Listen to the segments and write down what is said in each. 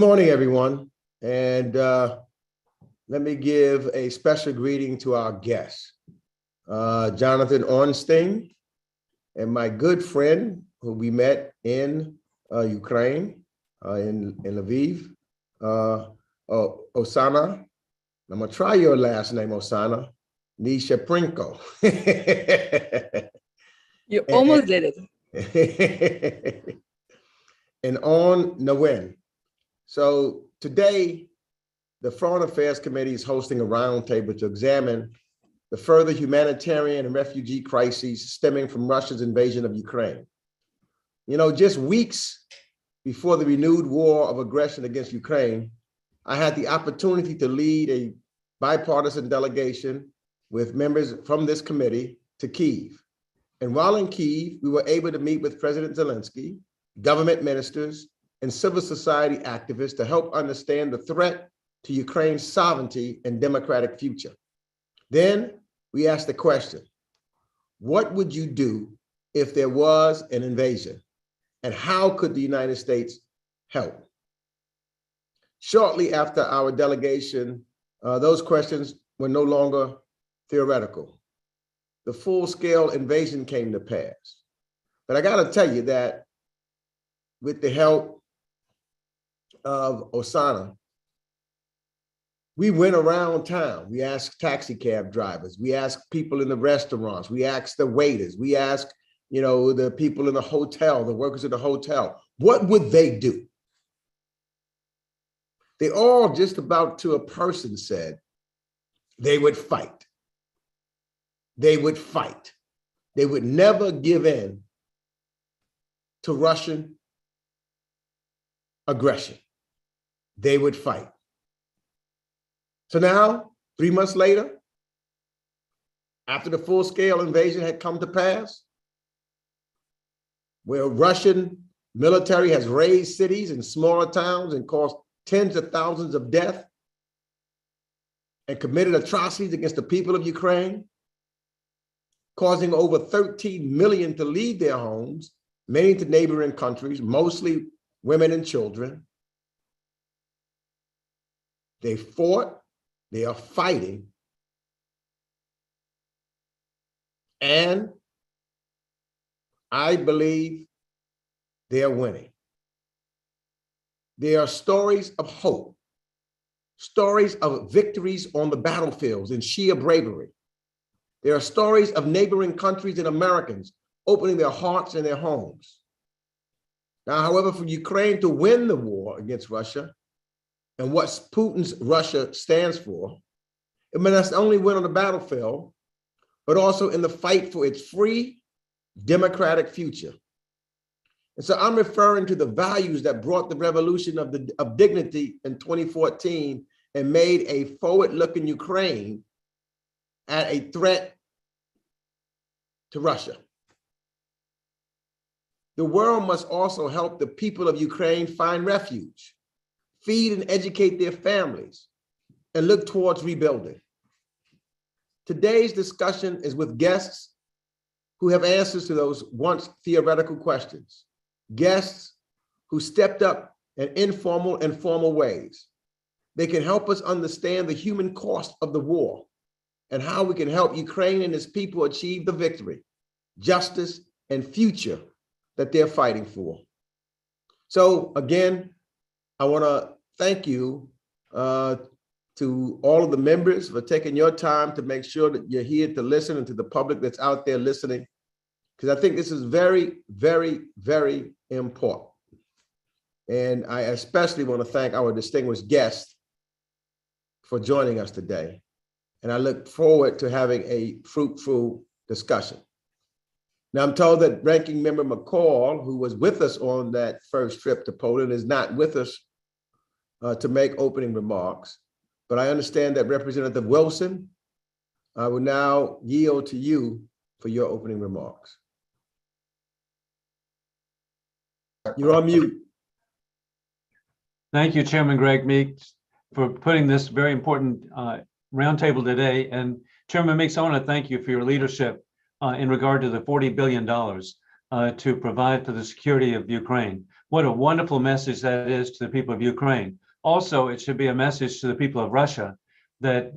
Morning, everyone. And let me give a special greeting to our guests, Johnathan Ornstein, and my good friend who we met in Ukraine, in Lviv, Oksana. I'm gonna try your last name, Oksana, Nechyporenko. You almost did it. And Anh Nguyen. So today, the Foreign Affairs Committee is hosting a roundtable to examine the further humanitarian and refugee crises stemming from Russia's invasion of Ukraine. You know, just weeks before the renewed war of aggression against Ukraine, I had the opportunity to lead a bipartisan delegation with members from this committee to Kyiv. And while in Kyiv, we were able to meet with President Zelensky, government ministers, and civil society activists to help understand the threat to Ukraine's sovereignty and democratic future. Then we asked the question, what would you do if there was an invasion? And how could the United States help? Shortly after our delegation, those questions were no longer theoretical. The full-scale invasion came to pass. But I gotta tell you that with the help of Oksana, we went around town. We asked taxi cab drivers. We asked people in the restaurants. We asked the waiters. We asked, you know, the people in the hotel, the workers at the hotel. What would they do? They all just about to a person said they would fight. They would fight. They would never give in to Russian aggression. They would fight. So now, 3 months later, after the full-scale invasion had come to pass, where Russian military has razed cities and smaller towns and caused tens of thousands of deaths and committed atrocities against the people of Ukraine, causing over 13 million to leave their homes, many to neighboring countries, mostly women and children. They fought, they are fighting, and I believe they are winning. There are stories of hope, stories of victories on the battlefields and sheer bravery. There are stories of neighboring countries and Americans opening their hearts and their homes. Now, however, for Ukraine to win the war against Russia, and what Putin's Russia stands for, it must not only win on the battlefield, but also in the fight for its free, democratic future. And so I'm referring to the values that brought the revolution of dignity in 2014 and made a forward-looking Ukraine at a threat to Russia. The world must also help the people of Ukraine find refuge, feed and educate their families, and look towards rebuilding. Today's discussion is with guests who have answers to those once theoretical questions, guests who stepped up in informal and formal ways. They can help us understand the human cost of the war and how we can help Ukraine and its people achieve the victory, justice, and future that they're fighting for. So again, I want to thank you to all of the members for taking your time to make sure that you're here to listen, and to the public that's out there listening, because I think this is very, very, very important. And I especially want to thank our distinguished guests for joining us today. And I look forward to having a fruitful discussion. Now, I'm told that Ranking Member McCall, who was with us on that first trip to Poland, is not with us to make opening remarks. But I understand that Representative Wilson, I will now yield to you for your opening remarks. You're on mute. Thank you, Chairman Greg Meeks, for putting this very important roundtable today. And Chairman Meeks, I want to thank you for your leadership in regard to the $40 billion to provide for the security of Ukraine. What a wonderful message that is to the people of Ukraine. Also, it should be a message to the people of Russia that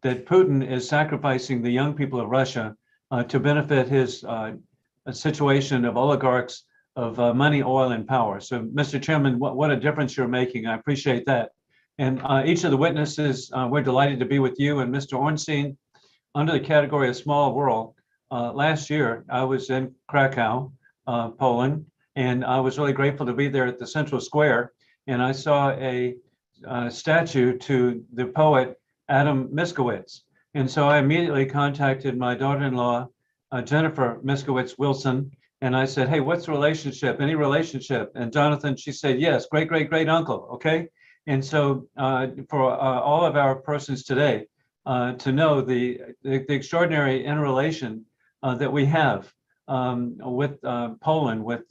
that Putin is sacrificing the young people of Russia to benefit his situation of oligarchs of money, oil, and power. So, Mr. Chairman, what a difference you're making. I appreciate that. And each of the witnesses, we're delighted to be with you and Mr. Ornstein under the category of small world. Last year, I was in Krakow, Poland, and I was really grateful to be there at the Central Square. And I saw a statue to the poet Adam Mickiewicz. And so I immediately contacted my daughter-in-law, Jennifer Mickiewicz Wilson, and I said, hey, what's the relationship? Any relationship? And Johnathan, she said, yes, great, great, great uncle, okay? And so for all of our persons today, to know the extraordinary interrelation that we have with Poland, with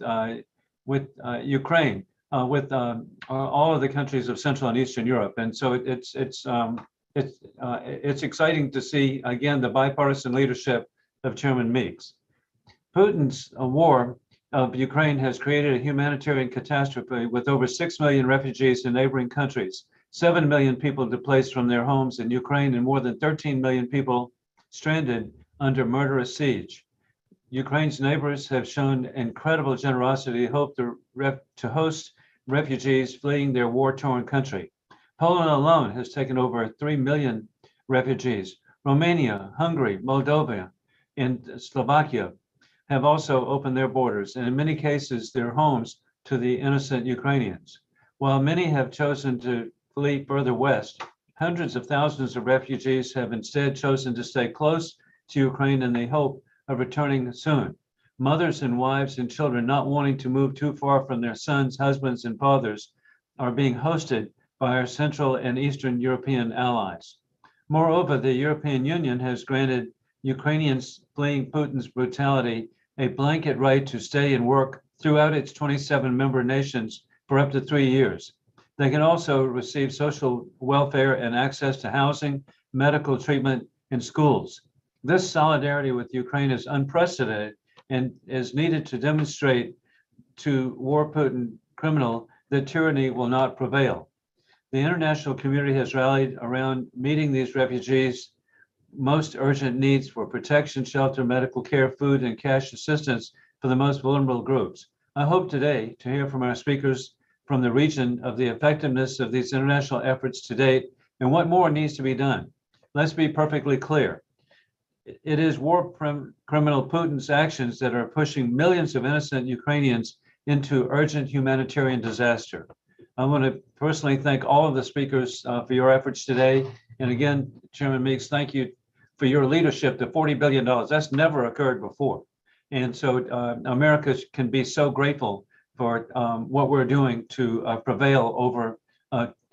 Ukraine, with all of the countries of Central and Eastern Europe. And so it's exciting to see, again, the bipartisan leadership of Chairman Meeks. Putin's war of Ukraine has created a humanitarian catastrophe with over 6 million refugees in neighboring countries, 7 million people displaced from their homes in Ukraine, and more than 13 million people stranded under murderous siege. Ukraine's neighbors have shown incredible generosity, hope to host refugees fleeing their war-torn country. Poland alone has taken over 3 million refugees. Romania, Hungary, Moldova, and Slovakia have also opened their borders, and in many cases, their homes to the innocent Ukrainians. While many have chosen to flee further west, hundreds of thousands of refugees have instead chosen to stay close to Ukraine in the hope of returning soon. Mothers and wives and children not wanting to move too far from their sons, husbands, and fathers are being hosted by our Central and Eastern European allies. Moreover, the European Union has granted Ukrainians fleeing Putin's brutality a blanket right to stay and work throughout its 27 member nations for up to 3 years. They can also receive social welfare and access to housing, medical treatment, and schools. This solidarity with Ukraine is unprecedented and is needed to demonstrate to war Putin criminal that tyranny will not prevail. The international community has rallied around meeting these refugees' most urgent needs for protection, shelter, medical care, food, and cash assistance for the most vulnerable groups. I hope today to hear from our speakers from the region of the effectiveness of these international efforts to date and what more needs to be done. Let's be perfectly clear. It is war criminal Putin's actions that are pushing millions of innocent Ukrainians into urgent humanitarian disaster. I want to personally thank all of the speakers for your efforts today. And again, Chairman Meeks, thank you for your leadership to $40 billion. That's never occurred before. And so America can be so grateful for what we're doing to prevail over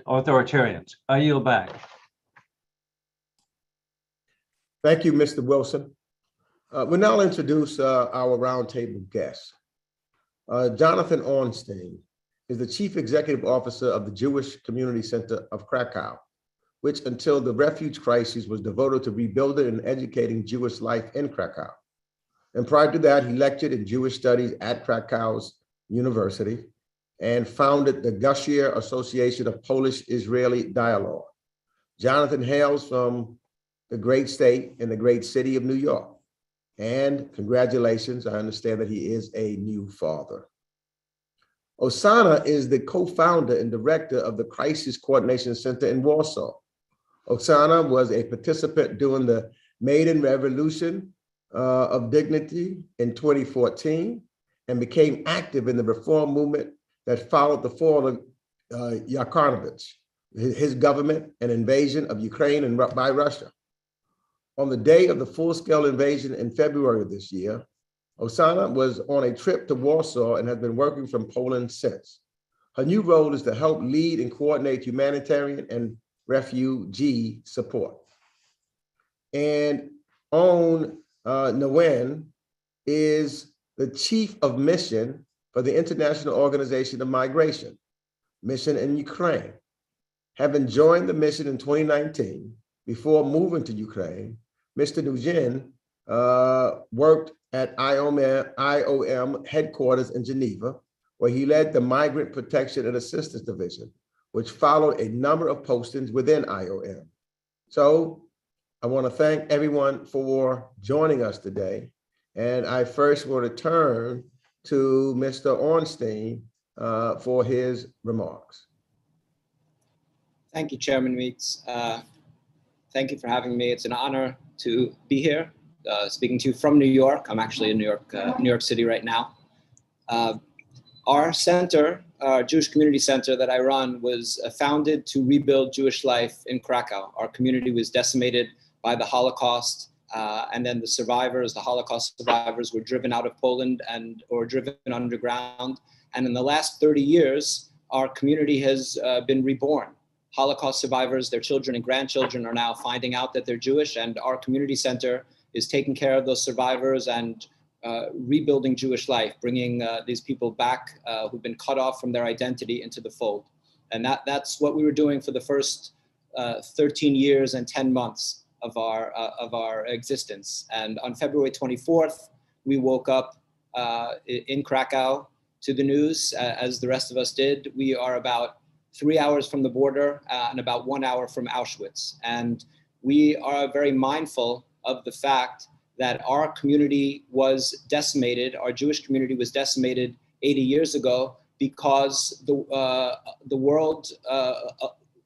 authoritarians. I yield back. Thank you, Mr. Wilson. We'll now introduce our roundtable guests. Johnathan Ornstein is the Chief Executive Officer of the Jewish Community Center of Krakow, which until the refuge crisis was devoted to rebuilding and educating Jewish life in Krakow. And prior to that, he lectured in Jewish studies at Krakow's University and founded the Gushier Association of Polish-Israeli Dialogue. Johnathan hails from the great state and the great city of New York. And congratulations, I understand that he is a new father. Oksana is the co-founder and director of the Crisis Coordination Center in Warsaw. Oksana was a participant during the Maidan Revolution of Dignity in 2014 and became active in the reform movement that followed the fall of Yanukovych, his government and invasion of Ukraine by Russia. On the day of the full-scale invasion in February of this year, Oksana was on a trip to Warsaw and has been working from Poland since. Her new role is to help lead and coordinate humanitarian and refugee support. And Anh Nguyen is the Chief of Mission for the International Organization of Migration, mission in Ukraine. Having joined the mission in 2019, before moving to Ukraine, Mr. Nguyen worked at IOM headquarters in Geneva, where he led the Migrant Protection and Assistance Division, which followed a number of postings within IOM. So I want to thank everyone for joining us today. And I first want to turn to Mr. Ornstein for his remarks. Thank you, Chairman Meeks. Thank you for having me. It's an honor to be here, speaking to you from New York. I'm actually in New York City right now. Our center, our Jewish Community Center that I run, was founded to rebuild Jewish life in Krakow. Our community was decimated by the Holocaust, and then the Holocaust survivors were driven out of Poland or driven underground. And in the last 30 years, our community has been reborn. Holocaust survivors, their children and grandchildren are now finding out that they're Jewish, and our community center is taking care of those survivors and rebuilding Jewish life, bringing these people back who've been cut off from their identity into the fold. And that's what we were doing for the first 13 years and 10 months of our existence. And on February 24th, we woke up in Krakow to the news, as the rest of us did. We are about 3 hours from the border and about 1 hour from Auschwitz. And we are very mindful of the fact that our community was decimated, our Jewish community was decimated 80 years ago because the world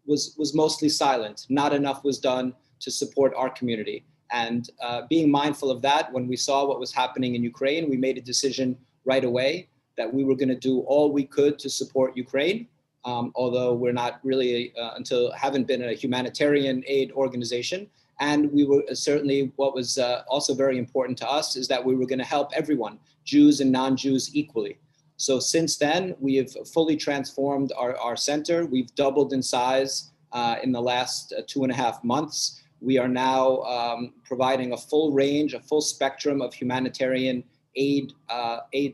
was mostly silent. Not enough was done to support our community. And being mindful of that, when we saw what was happening in Ukraine, we made a decision right away that we were gonna do all we could to support Ukraine. Although we're not really, haven't been a humanitarian aid organization. And we were certainly, what was also very important to us is that we were gonna help everyone, Jews and non-Jews equally. So since then, we have fully transformed our center. We've doubled in size in the last 2.5 months. We are now providing a full range, a full spectrum of humanitarian aid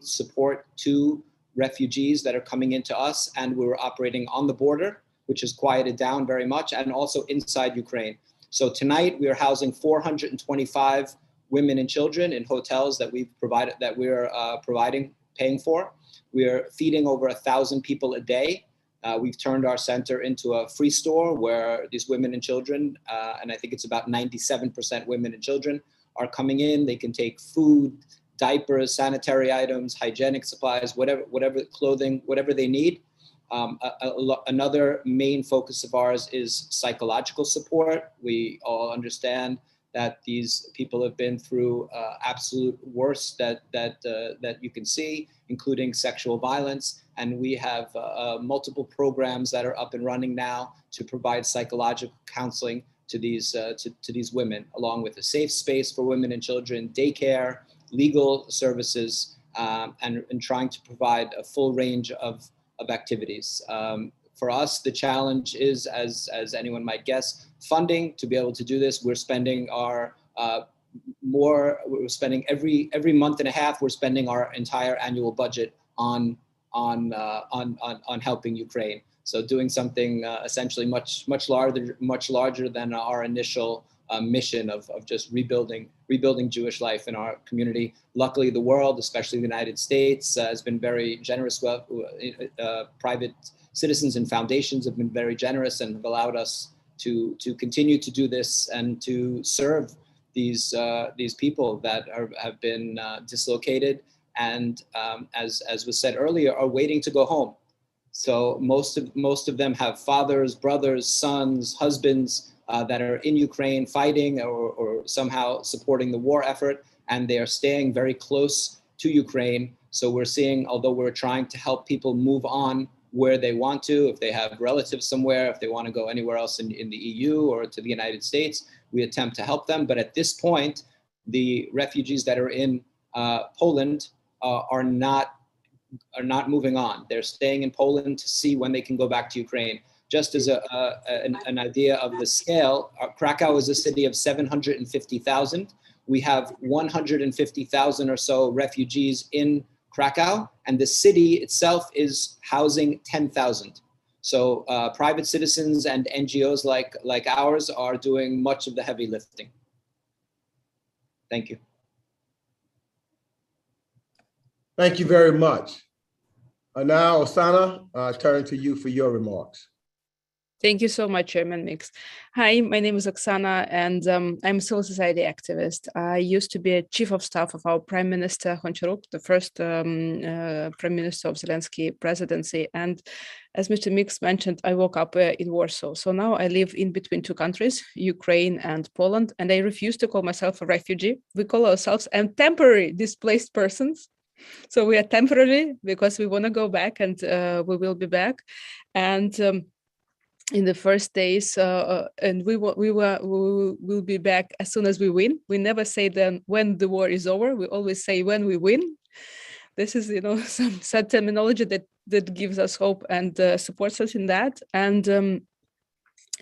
support to refugees that are coming into us, and we were operating on the border, which has quieted down very much, and also inside Ukraine. So tonight we are housing 425 women and children in hotels that we've provided, that we're paying for. We are feeding over 1,000 people a day. We've turned our center into a free store where these women and children, and I think it's about 97% women and children, are coming in. They can take food, diapers, sanitary items, hygienic supplies, whatever clothing, whatever they need. Another main focus of ours is psychological support. We all understand that these people have been through absolute worst that you can see, including sexual violence. And we have multiple programs that are up and running now to provide psychological counseling to these women, along with a safe space for women and children, daycare, legal services, and trying to provide a full range of activities. For us, the challenge is, as anyone might guess, funding to be able to do this. We're spending every month and a half, we're spending our entire annual budget on helping Ukraine. So doing something essentially much larger than our initial mission of just rebuilding Jewish life in our community. Luckily, the world, especially the United States, has been very generous. Private citizens and foundations have been very generous and have allowed us to continue to do this and to serve these people that have been dislocated and, as was said earlier, are waiting to go home. So most of them have fathers, brothers, sons, husbands that are in Ukraine fighting or somehow supporting the war effort, and they are staying very close to Ukraine. So we're seeing, although we're trying to help people move on where they want to, if they have relatives somewhere, if they want to go anywhere else in the EU or to the United States, we attempt to help them. But at this point, the refugees that are in Poland are not moving on. They're staying in Poland to see when they can go back to Ukraine. Just as an idea of the scale, Krakow is a city of 750,000. We have 150,000 or so refugees in Krakow, and the city itself is housing 10,000. So private citizens and NGOs like ours are doing much of the heavy lifting. Thank you. Thank you very much. Now, Oksana, I turn to you for your remarks. Thank you so much, Chairman Meeks. Hi, my name is Oksana, and I'm a civil society activist. I used to be a chief of staff of our Prime Minister Honcharuk, the first Prime Minister of Zelensky presidency. And as Mr. Meeks mentioned, I woke up in Warsaw. So now I live in between two countries, Ukraine and Poland, and I refuse to call myself a refugee. We call ourselves temporary displaced persons. So we are temporary because we want to go back, and we will be back. And in the first days, and we will be back as soon as we win. We never say then when the war is over. We always say when we win. This is, some terminology that gives us hope and supports us in that. And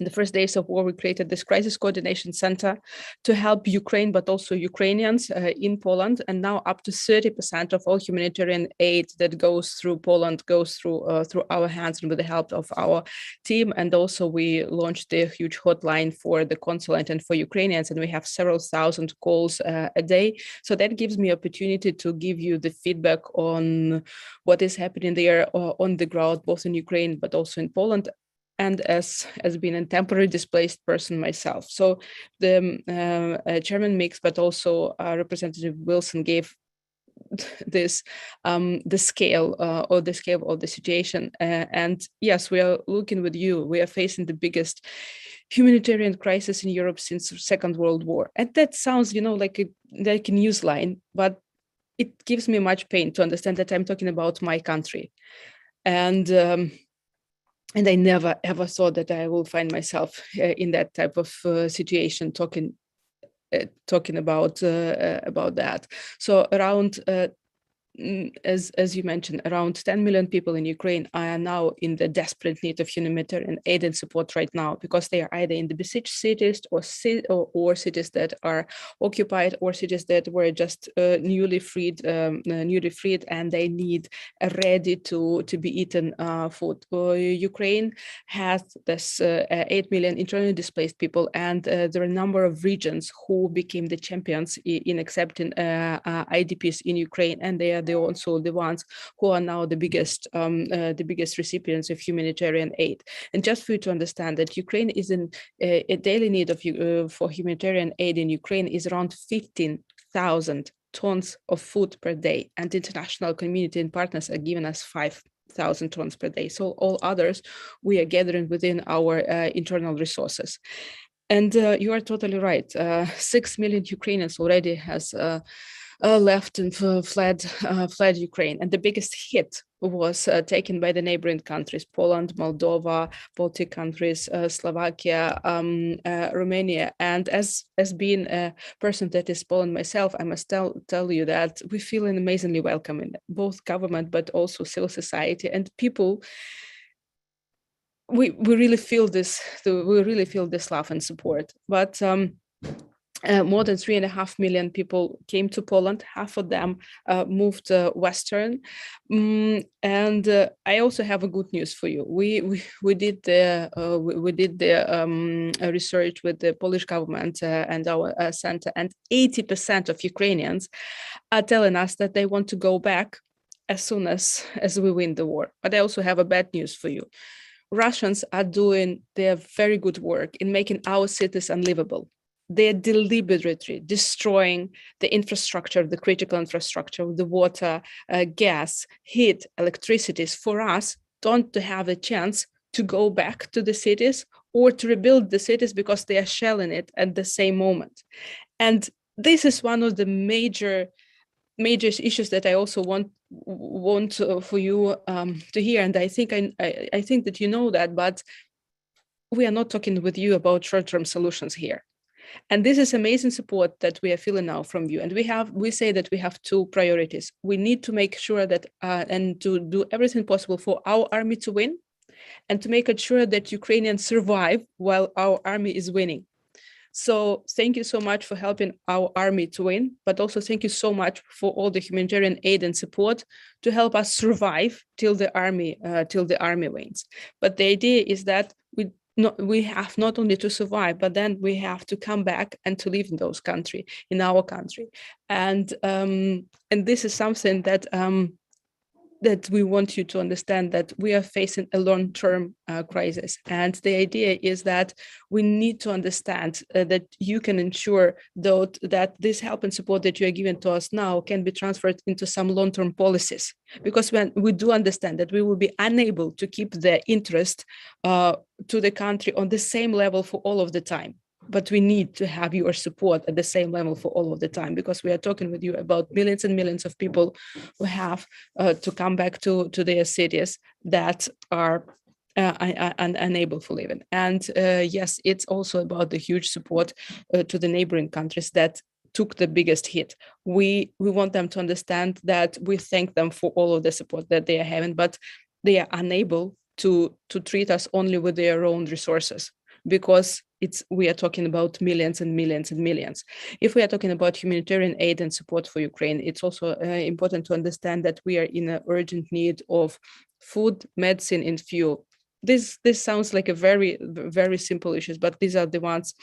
in the first days of war, we created this crisis coordination center to help Ukraine, but also Ukrainians in Poland. And now up to 30% of all humanitarian aid that goes through Poland goes through our hands and with the help of our team. And also we launched a huge hotline for the consulate and for Ukrainians, and we have several thousand calls a day. So that gives me opportunity to give you the feedback on what is happening there on the ground, both in Ukraine, but also in Poland, and as being a temporary displaced person myself. So the Chairman Meeks, but also Representative Wilson gave this the scale of the situation. And yes, we are looking with you. We are facing the biggest humanitarian crisis in Europe since the Second World War. And that sounds, like a news line, but it gives me much pain to understand that I'm talking about my country. And I never ever thought that I will find myself in that type of situation, talking about that. So around, as you mentioned, around 10 million people in Ukraine are now in the desperate need of humanitarian aid and support right now, because they are either in the besieged cities or cities that are occupied, or cities that were just newly freed, and they need a ready to be eaten food. Ukraine has this 8 million internally displaced people, and there are a number of regions who became the champions in accepting IDPs in Ukraine, and they are also the ones who are now the biggest recipients of humanitarian aid. And just for you to understand that Ukraine is in a daily need of for humanitarian aid in Ukraine is around 15,000 tons of food per day, and international community and partners are giving us 5,000 tons per day. So all others we are gathering within our internal resources. And you are totally right. 6 million Ukrainians already has left and fled Ukraine. And the biggest hit was taken by the neighboring countries, Poland, Moldova, Baltic countries, Slovakia, Romania. And as being a person that is Poland myself, I must tell you that we feel amazingly welcome in both government, but also civil society and people. We really feel this. We really feel this love and support. But more than 3.5 million people came to Poland. Half of them moved western, and I also have a good news for you. We did the research with the Polish government and our center, and 80% of Ukrainians are telling us that they want to go back as soon as we win the war. But I also have a bad news for you. Russians are doing their very good work in making our cities unlivable. They're deliberately destroying the infrastructure, the critical infrastructure, the water, gas, heat, electricities for us don't have a chance to go back to the cities or to rebuild the cities because they are shelling it at the same moment. And this is one of the major issues that I also want for you to hear. And I think that you know that, but we are not talking with you about short-term solutions here. And this is amazing support that we are feeling now from you. And we say that we have two priorities. We need to make sure that and to do everything possible for our army to win, and to make sure that Ukrainians survive while our army is winning. So thank you so much for helping our army to win, but also thank you so much for all the humanitarian aid and support to help us survive till the army wins. But the idea is that we have not only to survive, but then we have to come back and to live in our country. And this is something that that we want you to understand that we are facing a long-term crisis. And the idea is that we need to understand that you can ensure, though, that this help and support that you are giving to us now can be transferred into some long-term policies. Because when we do understand that we will be unable to keep the interest to the country on the same level for all of the time. But we need to have your support at the same level for all of the time, because we are talking with you about millions and millions of people who have to come back to their cities that are unable for living. And yes, it's also about the huge support to the neighboring countries that took the biggest hit. We want them to understand that we thank them for all of the support that they are having, but they are unable to treat us only with their own resources, because we are talking about millions and millions and millions. If we are talking about humanitarian aid and support for Ukraine, it's also important to understand that we are in an urgent need of food, medicine, and fuel. This sounds like a very, very simple issues, but these are the ones.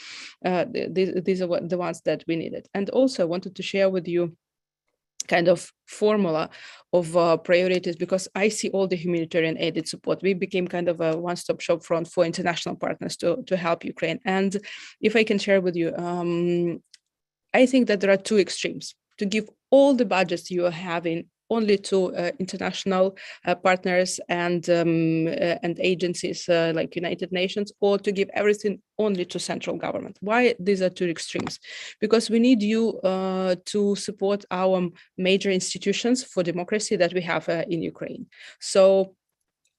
These are the ones that we needed. And also, I wanted to share with you kind of formula of priorities, because I see all the humanitarian aid support. We became kind of a one-stop shop front for international partners to help Ukraine. And if I can share with you, I think that there are two extremes: to give all the budgets you are having only to international partners and agencies like United Nations, or to give everything only to central government. Why these are two extremes? Because we need you to support our major institutions for democracy that we have in Ukraine. So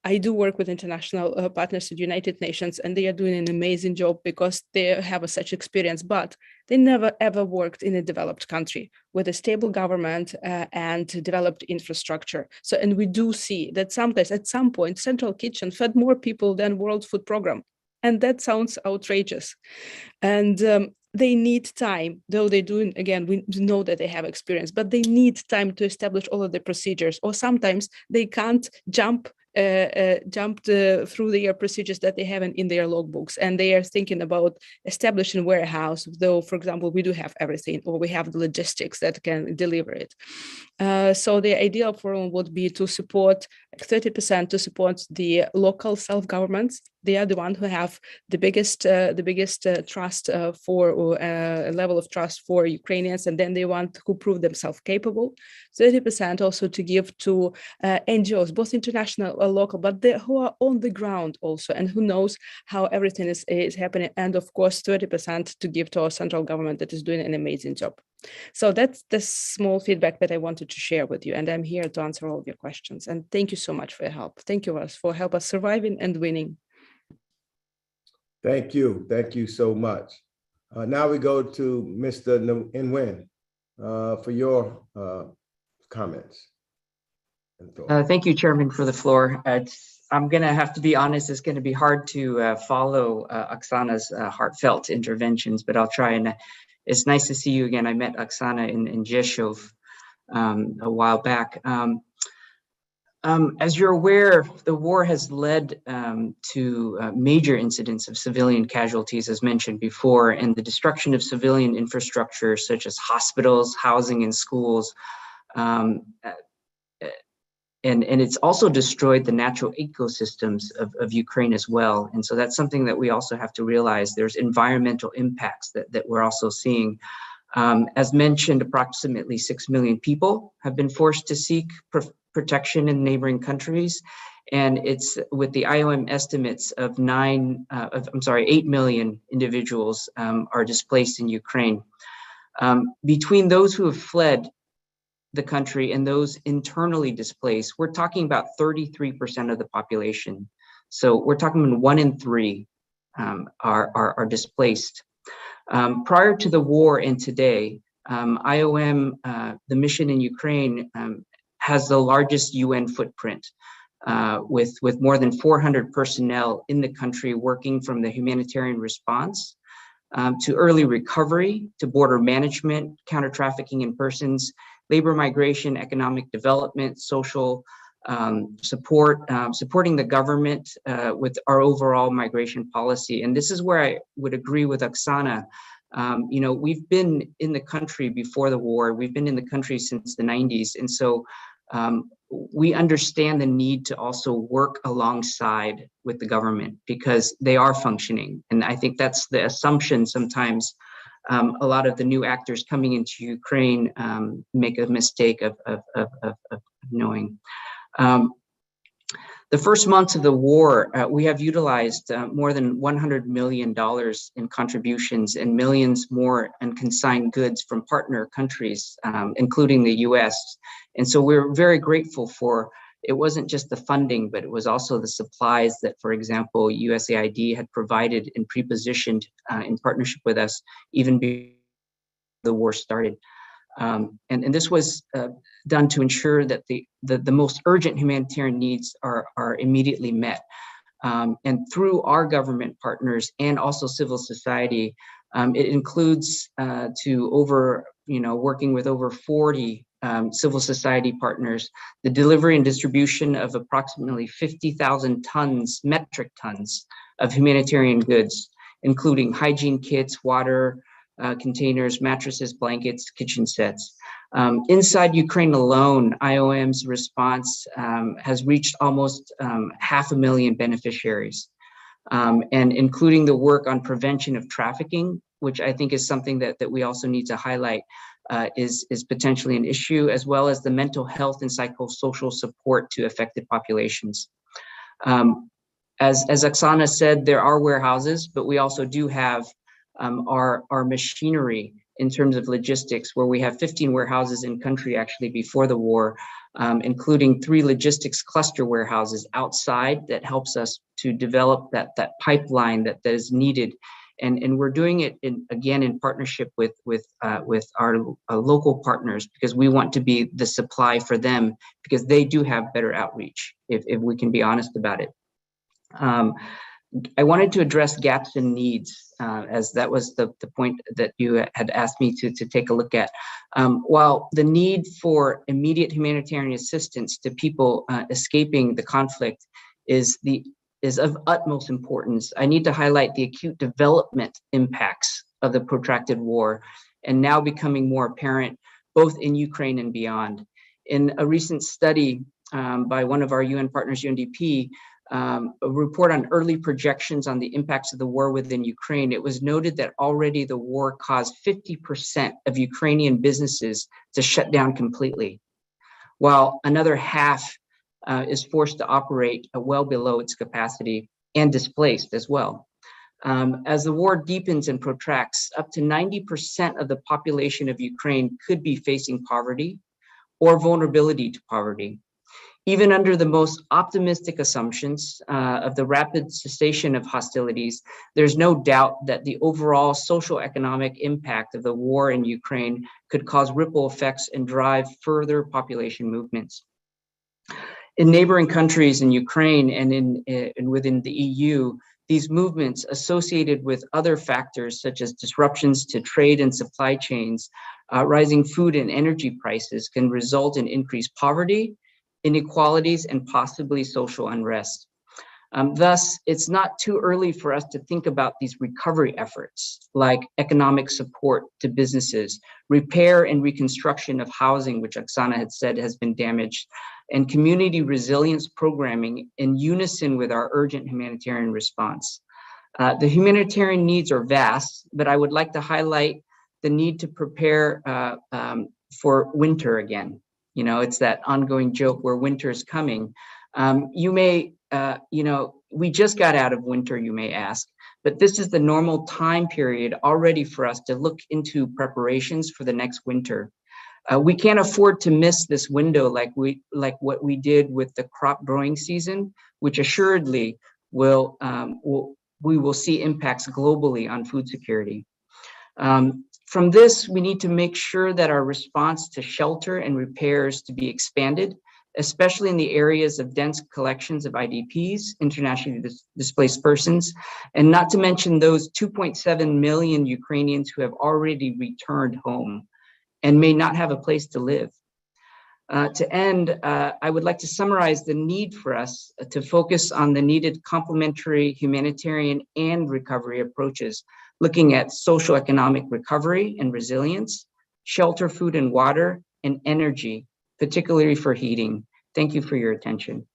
I do work with international partners at United Nations, and they are doing an amazing job because they have such experience, but they never ever worked in a developed country with a stable government and developed infrastructure. So, and we do see that sometimes at some point, Central Kitchen fed more people than World Food Program. And that sounds outrageous. And they need time, though they do, again, we know that they have experience, but they need time to establish all of the procedures, or sometimes they can't jump through their procedures that they have in their logbooks, and they are thinking about establishing a warehouse, though, for example, we do have everything, or we have the logistics that can deliver it. So the ideal forum would be to support 30% to support the local self-governments. They are the ones who have the biggest trust for a level of trust for Ukrainians, and then they want who prove themselves capable. 30% also to give to NGOs, both international or local, but who are on the ground also, and who knows how everything is happening. And of course, 30% to give to our central government that is doing an amazing job. So that's the small feedback that I wanted to share with you, and I'm here to answer all of your questions. And thank you so much for your help. Thank you for help us surviving and winning. Thank you. Thank you so much. Now we go to Mr. Anh Nguyen for your comments. Thank you, Chairman, for the floor. I'm going to have to be honest, it's going to be hard to follow Oksana's heartfelt interventions, but I'll try. And it's nice to see you again. I met Oksana in Rzeszów a while back. As you're aware, the war has led to major incidents of civilian casualties, as mentioned before, and the destruction of civilian infrastructure such as hospitals, housing, and schools. And it's also destroyed the natural ecosystems of Ukraine as well. And so that's something that we also have to realize. There's environmental impacts that we're also seeing. As mentioned, approximately 6 million people have been forced to seek protection in neighboring countries. And it's with the IOM estimates of 8 million individuals are displaced in Ukraine. Between those who have fled the country and those internally displaced, we're talking about 33% of the population. So we're talking 1 in 3 are displaced. Prior to the war and today, IOM, the mission in Ukraine, has the largest UN footprint with more than 400 personnel in the country working from the humanitarian response to early recovery, to border management, counter-trafficking in persons, labor migration, economic development, social support, supporting the government with our overall migration policy. And this is where I would agree with Oksana. You know, we've been in the country before the war. We've been in the country since the 90s. And so we understand the need to also work alongside with the government because they are functioning. And I think that's the assumption sometimes a lot of the new actors coming into Ukraine make a mistake of knowing. The first months of the war, we have utilized more than $100 million in contributions and millions more in consigned goods from partner countries, including the US. And so we're very grateful for, it wasn't just the funding, but it was also the supplies that, for example, USAID had provided and pre-positioned in partnership with us even before the war started. And this was done to ensure that the most urgent humanitarian needs are immediately met. And through our government partners and also civil society, it includes working with over 40 civil society partners, the delivery and distribution of approximately 50,000 metric tons of humanitarian goods, including hygiene kits, water, containers, mattresses, blankets, kitchen sets. Inside Ukraine alone, IOM's response has reached almost 500,000 beneficiaries, and including the work on prevention of trafficking, which I think is something that we also need to highlight, is potentially an issue, as well as the mental health and psychosocial support to affected populations. As Oksana said, there are warehouses, but we also do have our machinery in terms of logistics, where we have 15 warehouses in country actually before the war, including 3 logistics cluster warehouses outside that helps us to develop that pipeline that is needed. And we're doing it again in partnership with our local partners, because we want to be the supply for them, because they do have better outreach, if we can be honest about it. I wanted to address gaps in needs, as that was the point that you had asked me to take a look at. While the need for immediate humanitarian assistance to people escaping the conflict is of utmost importance, I need to highlight the acute development impacts of the protracted war, and now becoming more apparent both in Ukraine and beyond. In a recent study by one of our UN partners, UNDP, a report on early projections on the impacts of the war within Ukraine, it was noted that already the war caused 50% of Ukrainian businesses to shut down completely, while another half is forced to operate well below its capacity and displaced as well. As the war deepens and protracts, up to 90% of the population of Ukraine could be facing poverty or vulnerability to poverty. Even under the most optimistic assumptions of the rapid cessation of hostilities, there's no doubt that the overall social economic impact of the war in Ukraine could cause ripple effects and drive further population movements. In neighboring countries in Ukraine and within the EU, these movements associated with other factors such as disruptions to trade and supply chains, rising food and energy prices can result in increased poverty, inequalities, and possibly social unrest. Thus, it's not too early for us to think about these recovery efforts, like economic support to businesses, repair and reconstruction of housing, which Oksana had said has been damaged, and community resilience programming in unison with our urgent humanitarian response. The humanitarian needs are vast, but I would like to highlight the need to prepare for winter again. You know, it's that ongoing joke where winter is coming. We just got out of winter, you may ask, but this is the normal time period already for us to look into preparations for the next winter. We can't afford to miss this window like what we did with the crop growing season, which assuredly we will see impacts globally on food security. From this, we need to make sure that our response to shelter and repairs to be expanded, especially in the areas of dense collections of IDPs, internationally displaced persons, and not to mention those 2.7 million Ukrainians who have already returned home and may not have a place to live. To end, I would like to summarize the need for us to focus on the needed complementary humanitarian and recovery approaches, looking at social economic recovery and resilience, shelter, food and water, and energy, particularly for heating, Thank you for your attention.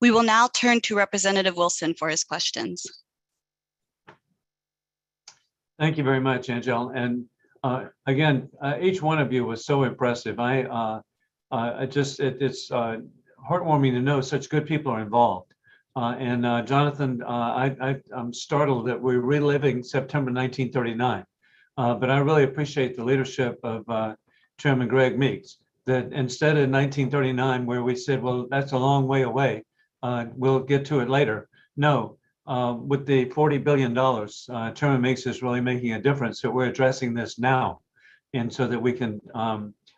We will now turn to Representative Wilson for his questions. Thank you very much, Angel. And again, each one of you was so impressive. It's heartwarming to know such good people are involved. Johnathan, I'm startled that we're reliving September 1939, but I really appreciate the leadership of Chairman Greg Meeks, that instead of 1939, where we said, well, that's a long way away, we'll get to it later. No, with the $40 billion, Chairman Meeks is really making a difference that we're addressing this now, and so that we can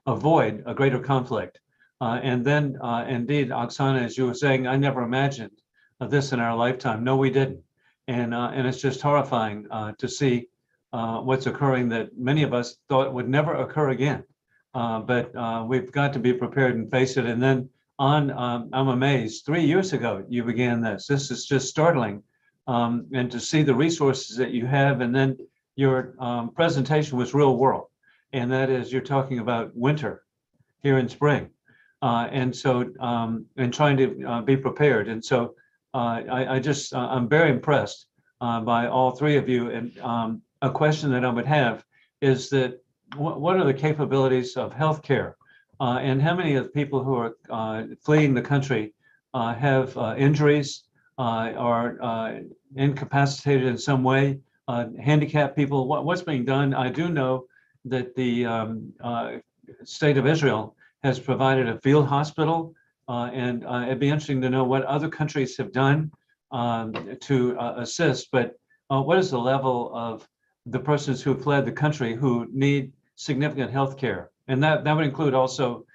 avoid a greater conflict. Indeed, Oksana, as you were saying, I never imagined this in our lifetime. No, we didn't. And it's just horrifying to see what's occurring that many of us thought would never occur again. But we've got to be prepared and face it. And then I'm amazed, 3 years ago, you began this. This is just startling. And to see the resources that you have, and then your presentation was real world. And that is, you're talking about winter here in spring. And trying to be prepared. And so I'm very impressed by all three of you. And a question that I would have is that what are the capabilities of healthcare? And how many of the people who are fleeing the country have injuries, are incapacitated in some way, handicapped people? What's being done? I do know that the state of Israel has provided a field hospital, and it'd be interesting to know what other countries have done to assist. But what is the level of the persons who fled the country who need significant health care? And that would include also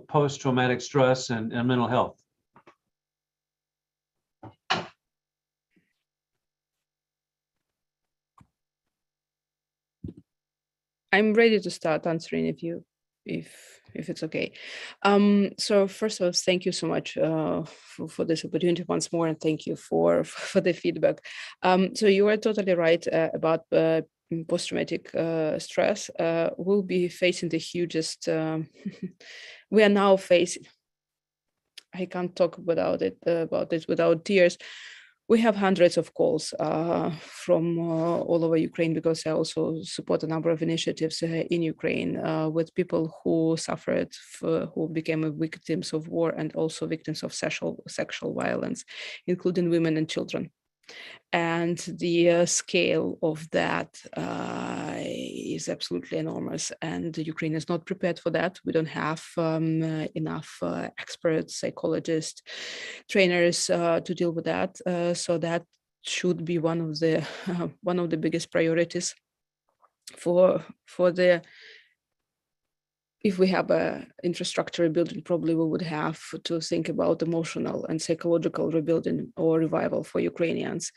post-traumatic stress and mental health. I'm ready to start answering if it's okay. So first of all, thank you so much for this opportunity once more, and thank you for the feedback. So you are totally right about post-traumatic stress. We'll be facing the hugest. We are now facing. I can't talk about this without tears. We have hundreds of calls from all over Ukraine, because I also support a number of initiatives in Ukraine with people who suffered, who became victims of war, and also victims of sexual violence, including women and children. And the scale of that is absolutely enormous, and Ukraine is not prepared for that. We don't have enough experts, psychologists, trainers to deal with that. So that should be one of the biggest priorities for the. If we have a infrastructure rebuilding, probably we would have to think about emotional and psychological rebuilding or revival for Ukrainians,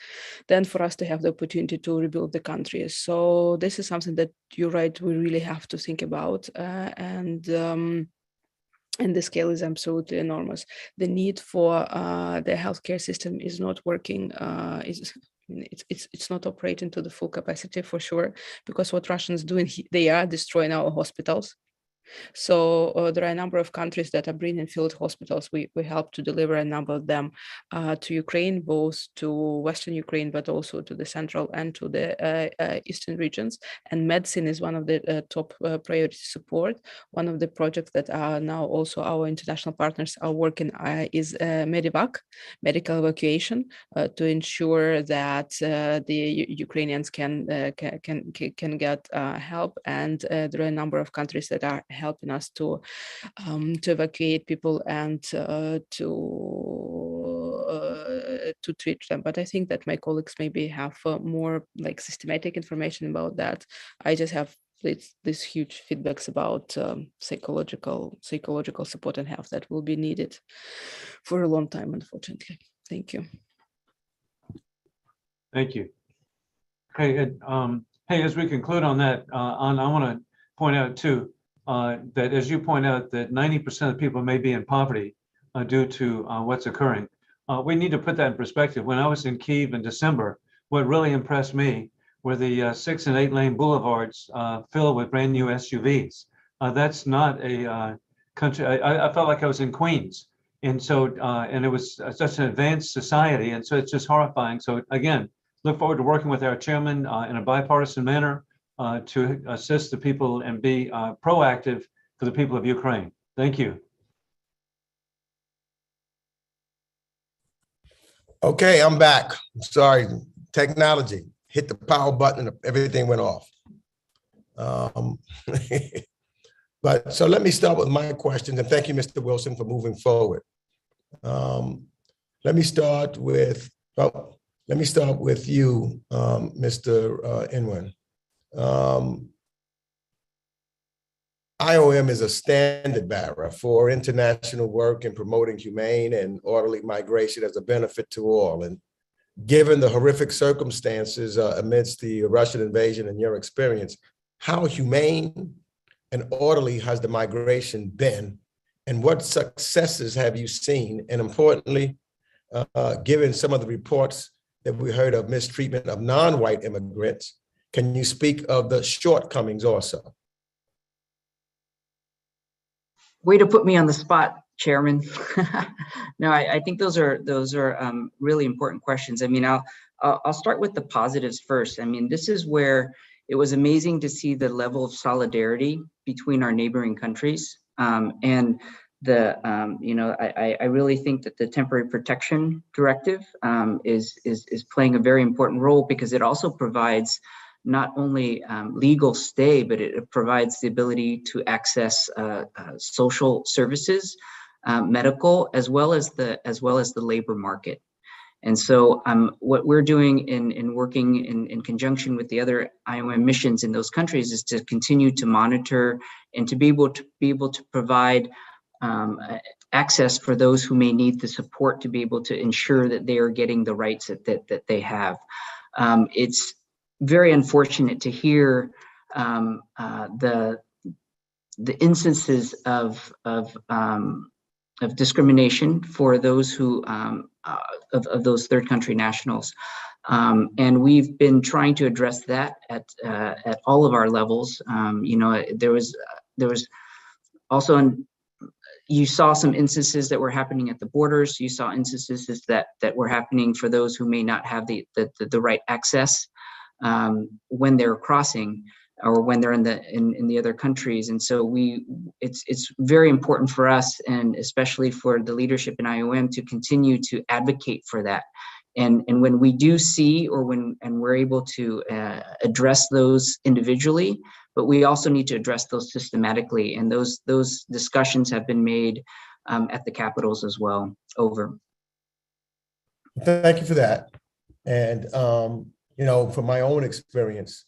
then for us to have the opportunity to rebuild the country. So this is something that you're right, we really have to think about, and the scale is absolutely enormous. The need for the healthcare system is not working. It's not operating to the full capacity for sure, because what Russians doing, they are destroying our hospitals. So there are a number of countries that are bringing field hospitals. We help to deliver a number of them to Ukraine, both to Western Ukraine, but also to the central and to the eastern regions. And medicine is one of the top priority support. One of the projects that are now also our international partners are working is Medivac, medical evacuation, to ensure that the Ukrainians can get help. And there are a number of countries that are helping us to evacuate people and to treat them. But I think that my colleagues maybe have more like systematic information about that. I just have these huge feedbacks about psychological support and health that will be needed for a long time, unfortunately. Thank you. Thank you. Okay, Hey, as we conclude on that, I want to point out too, that as you point out that 90% of people may be in poverty due to what's occurring. We need to put that in perspective. When I was in Kyiv in December, what really impressed me were the 6 and 8 lane boulevards filled with brand new SUVs. That's not a country. I felt like I was in Queens. And so, and it was such an advanced society. And so it's just horrifying. So again, look forward to working with our chairman in a bipartisan manner to assist the people and be proactive for the people of Ukraine. Thank you. Okay, I'm back. Sorry, technology hit the power button and everything went off. But so let me start with my questions, and thank you, Mr. Wilson, for moving forward. Let me start with you, Mr. Anh Nguyen. IOM is a standard bearer for international work in promoting humane and orderly migration as a benefit to all. And given the horrific circumstances amidst the Russian invasion and your experience, how humane and orderly has the migration been? And what successes have you seen? And importantly, given some of the reports that we heard of mistreatment of non-white immigrants, can you speak of the shortcomings also? Way to put me on the spot, Chairman. No, I think those are really important questions. I mean, I'll start with the positives first. I mean, this is where it was amazing to see the level of solidarity between our neighboring countries, and I really think that the temporary protection directive is playing a very important role, because it also provides not only legal stay, but it provides the ability to access social services, medical, as well as the labor market. And so what we're doing in working in conjunction with the other IOM missions in those countries is to continue to monitor and to be able to provide access for those who may need the support to be able to ensure that they are getting the rights that they have. It's very unfortunate to hear the instances of discrimination for those who of those third country nationals, and we've been trying to address that at all of our levels. There was also you saw some instances that were happening at the borders. You saw instances that were happening for those who may not have the right access when they're crossing or when they're in the other countries. And so it's very important for us, and especially for the leadership in IOM, to continue to advocate for that. And when we do see, or when we're able to address those individually, but we also need to address those systematically. And those discussions have been made at the capitals as well. Over. Thank you for that. And from my own experience,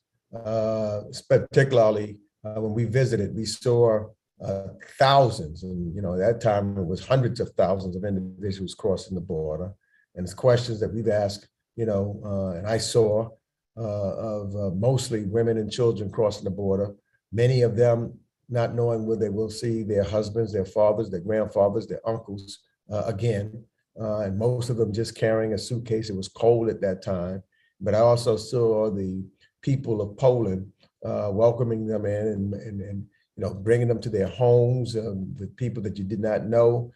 particularly when we visited, we saw thousands, and at that time it was hundreds of thousands of individuals crossing the border. And it's questions that we've asked, and I saw of mostly women and children crossing the border, many of them not knowing where they will see their husbands, their fathers, their grandfathers, their uncles again. And most of them just carrying a suitcase. It was cold at that time. But I also saw the people of Poland welcoming them in and bringing them to their homes, with people that you did not know,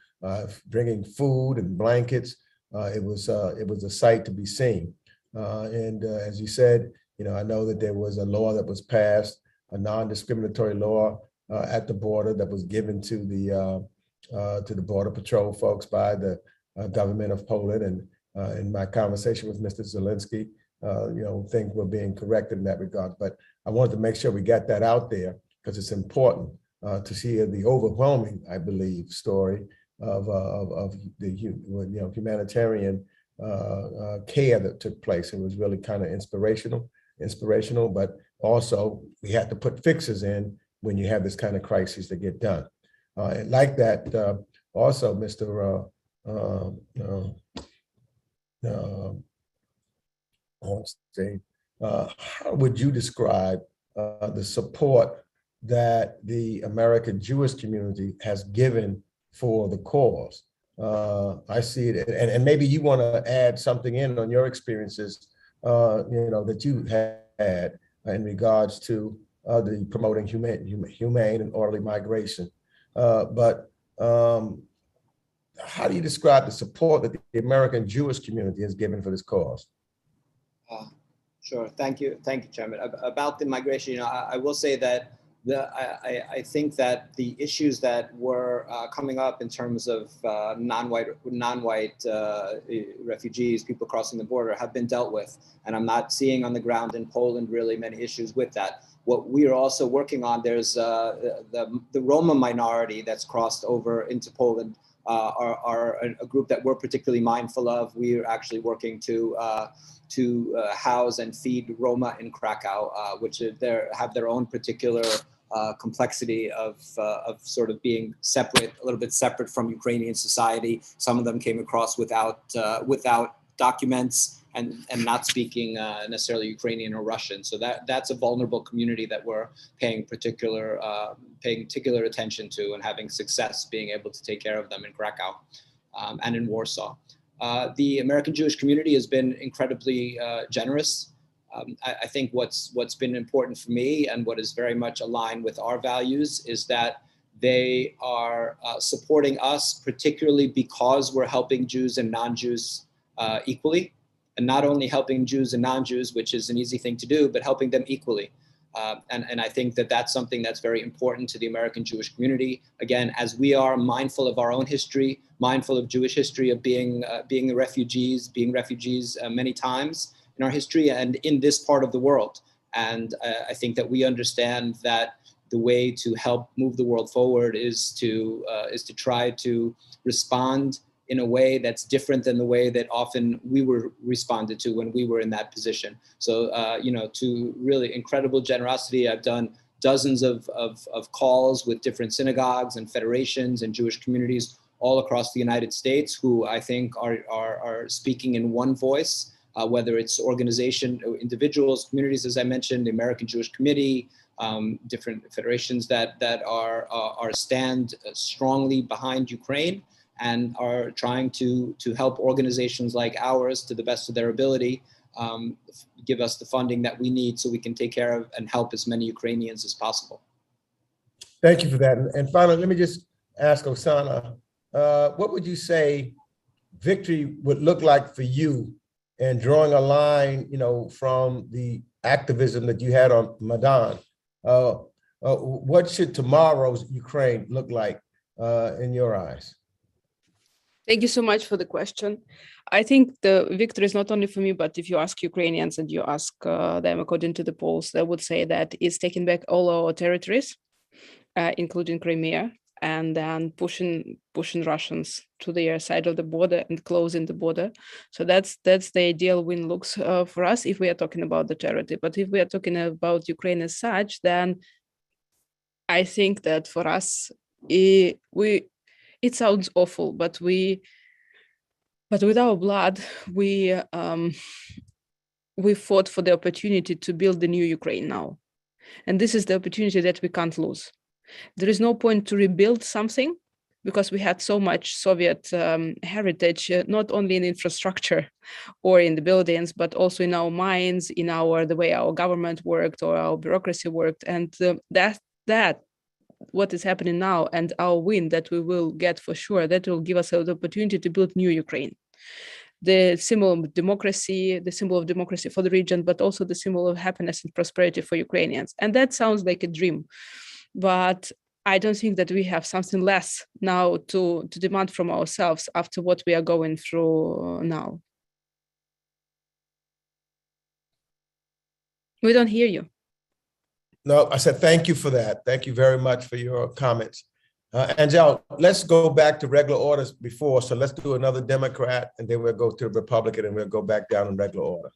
bringing food and blankets. It was a sight to be seen. And as you said, I know that there was a law that was passed, a non-discriminatory law at the border that was given to the Border Patrol folks by the government of Poland. And in my conversation with Mr. Zelensky, things were being corrected in that regard. But I wanted to make sure we got that out there, because it's important to see the overwhelming, I believe, story of the humanitarian care that took place. It was really kind of inspirational, but also we had to put fixes in when you have this kind of crisis to get done. And like that, also, Mr. Ornstein, how would you describe the support that the American Jewish community has given for the cause? I see it, and maybe you want to add something in on your experiences, that you had in regards to the promoting humane and orderly migration. But how do you describe the support that the American Jewish community has given for this cause? Sure. Thank you, Chairman. About the migration, I will say that I think that the issues that were coming up in terms of non-white refugees, people crossing the border, have been dealt with, and I'm not seeing on the ground in Poland really many issues with that. What we are also working on, there's the Roma minority that's crossed over into Poland are a group that we're particularly mindful of. We are actually working to house and feed Roma in Krakow, which have their own particular complexity of sort of being separate, a little bit separate from Ukrainian society. Some of them came across without documents and not speaking necessarily Ukrainian or Russian. So that's a vulnerable community that we're paying particular attention to and having success being able to take care of them in Krakow and in Warsaw. The American Jewish community has been incredibly generous. I think what's been important for me and what is very much aligned with our values is that they are supporting us, particularly because we're helping Jews and non-Jews equally, and not only helping Jews and non-Jews, which is an easy thing to do, but helping them equally. And I think that that's something that's very important to the American Jewish community. Again, as we are mindful of our own history, mindful of Jewish history, of being refugees many times in our history and in this part of the world. And I think that we understand that the way to help move the world forward is to try to respond in a way that's different than the way that often we were responded to when we were in that position. So, to really incredible generosity, I've done dozens of calls with different synagogues and federations and Jewish communities all across the United States who I think are speaking in one voice, whether it's organization, individuals, communities, as I mentioned, the American Jewish Committee, different federations that are stand strongly behind Ukraine and are trying to help organizations like ours to the best of their ability, give us the funding that we need so we can take care of and help as many Ukrainians as possible. Thank you for that. And finally, let me just ask Oksana, what would you say victory would look like for you in drawing a line, from the activism that you had on Maidan? What should tomorrow's Ukraine look like in your eyes? Thank you so much for the question. I think the victory is not only for me, but if you ask Ukrainians and you ask them according to the polls, they would say that it's taking back all our territories, including Crimea, and then pushing Russians to their side of the border and closing the border. So that's the ideal win looks for us if we are talking about the territory. But if we are talking about Ukraine as such, then I think that for us, it sounds awful, but with our blood, we fought for the opportunity to build the new Ukraine now. And this is the opportunity that we can't lose. There is no point to rebuild something because we had so much Soviet heritage, not only in infrastructure or in the buildings, but also in our minds, in the way our government worked or our bureaucracy worked. And that what is happening now and our win that we will get for sure, that will give us the opportunity to build new Ukraine. The symbol of democracy for the region, but also the symbol of happiness and prosperity for Ukrainians. And that sounds like a dream, but I don't think that we have something less now to demand from ourselves after what we are going through now. We don't hear you. No, I said thank you for that. Thank you very much for your comments. Angel, let's go back to regular orders before. So let's do another Democrat, and then we'll go to Republican, and we'll go back down in regular order.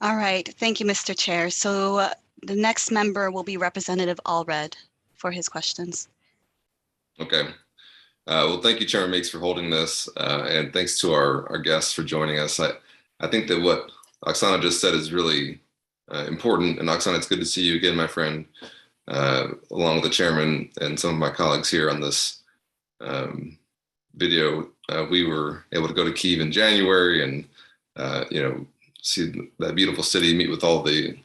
All right. Thank you, Mr. Chair. So the next member will be Representative Allred for his questions. Okay. Well, thank you, Chairman Meeks, for holding this, and thanks to our guests for joining us. I think that what Oksana just said is really important. And Oksana, it's good to see you again, my friend, along with the chairman and some of my colleagues here on this video. We were able to go to Kyiv in January and see that beautiful city, meet with all the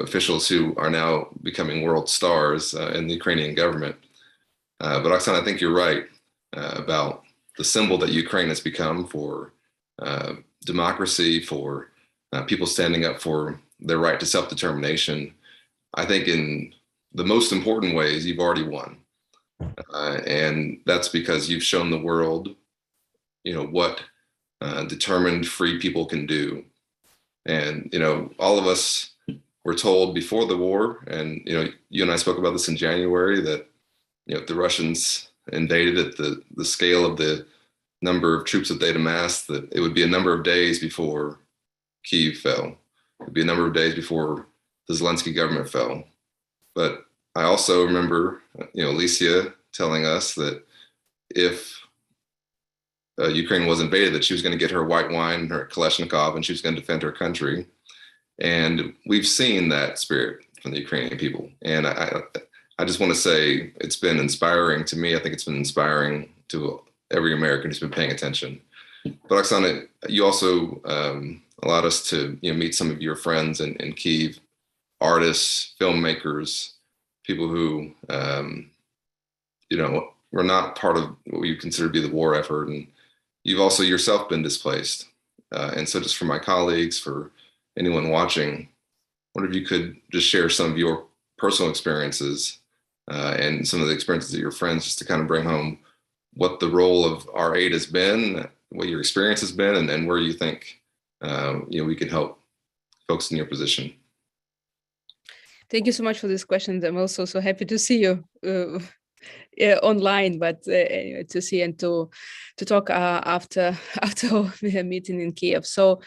officials who are now becoming world stars in the Ukrainian government. But Oksana, I think you're right about the symbol that Ukraine has become for democracy, for people standing up for their right to self-determination. I think in the most important ways, you've already won. And that's because you've shown the world, what determined free people can do. And, all of us were told before the war, and, you and I spoke about this in January, that, if the Russians invaded at the scale of the number of troops that they'd amassed, that it would be a number of days before Kyiv fell. It would be a number of days before the Zelensky government fell. But I also remember, Alicia telling us that if Ukraine was invaded, that she was going to get her white wine and her Kalashnikov, and she was going to defend her country. And we've seen that spirit from the Ukrainian people. And I just want to say it's been inspiring to me. I think it's been inspiring to every American who's been paying attention. But Oksana, you also allowed us to meet some of your friends in Kyiv, artists, filmmakers, people who were not part of what we consider to be the war effort. And you've also yourself been displaced. And so just for my colleagues, for anyone watching, I wonder if you could just share some of your personal experiences and some of the experiences of your friends, just to kind of bring home what the role of our aid has been, what your experience has been, and where you think we can help folks in your position. Thank you so much for this question. I'm also so happy to see you online, but anyway, to see and to talk after the meeting in Kiev. So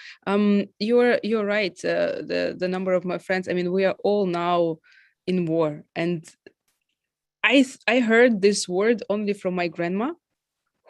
you're right. The number of my friends. I mean, we are all now in war, and I heard this word only from my grandma,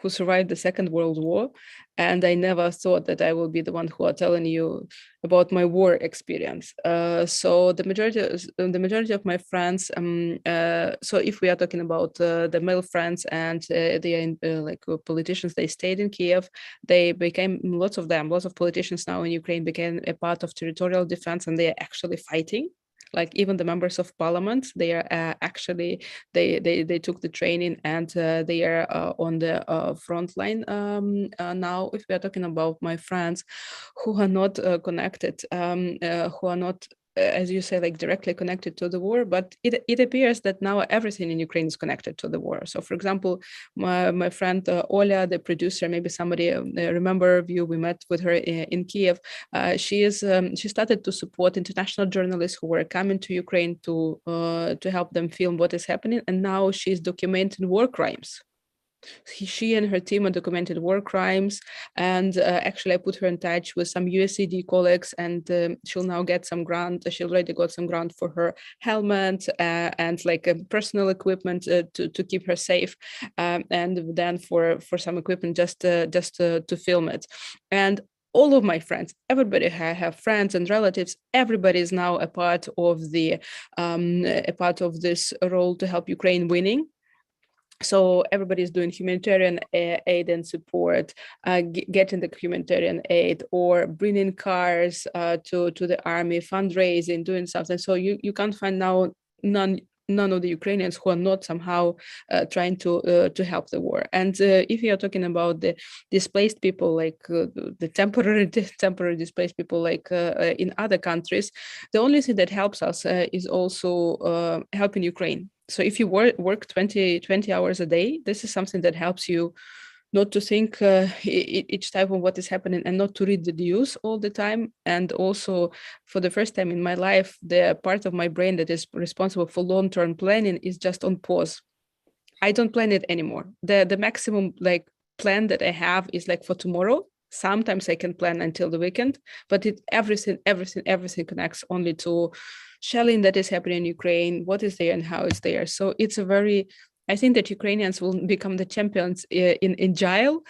who survived the Second World War, and I never thought that I will be the one who are telling you about my war experience. So the majority of my friends. So if we are talking about the male friends, and they are like politicians, they stayed in Kiev. They became lots of politicians now in Ukraine became a part of territorial defense, and they are actually fighting. Like even the members of parliament, they are actually they took the training, and they are on the front line now. If we are talking about my friends who are not connected, who are not, as you say, like directly connected to the war, but it appears that now everything in Ukraine is connected to the war. So, for example, my friend Oля, the producer, maybe somebody remember you. We met with her in Kiev. She started to support international journalists who were coming to Ukraine to help them film what is happening, and now she's documenting war crimes. She and her team are documented war crimes, and actually I put her in touch with some USAID colleagues, and she'll now get some grant. She already got some grant for her helmet and like personal equipment to keep her safe, and then for some equipment just to film it. And all of my friends, everybody have friends and relatives. Everybody is now a part of this role to help Ukraine winning. So everybody is doing humanitarian aid and support, getting the humanitarian aid, or bringing cars to the army, fundraising, doing something. So you can't find now none of the Ukrainians who are not somehow trying to help the war. And if you are talking about the displaced people, like the temporary displaced people, like in other countries, the only thing that helps us is also helping Ukraine. So if you work 20 hours a day, this is something that helps you not to think each time of what is happening, and not to read the news all the time. And also, for the first time in my life, the part of my brain that is responsible for long-term planning is just on pause. I don't plan it anymore. The maximum like plan that I have is like for tomorrow. Sometimes I can plan until the weekend, but everything connects only to shelling that is happening in Ukraine, what is there and how it's there. So it's a very I think that Ukrainians will become the champions in agile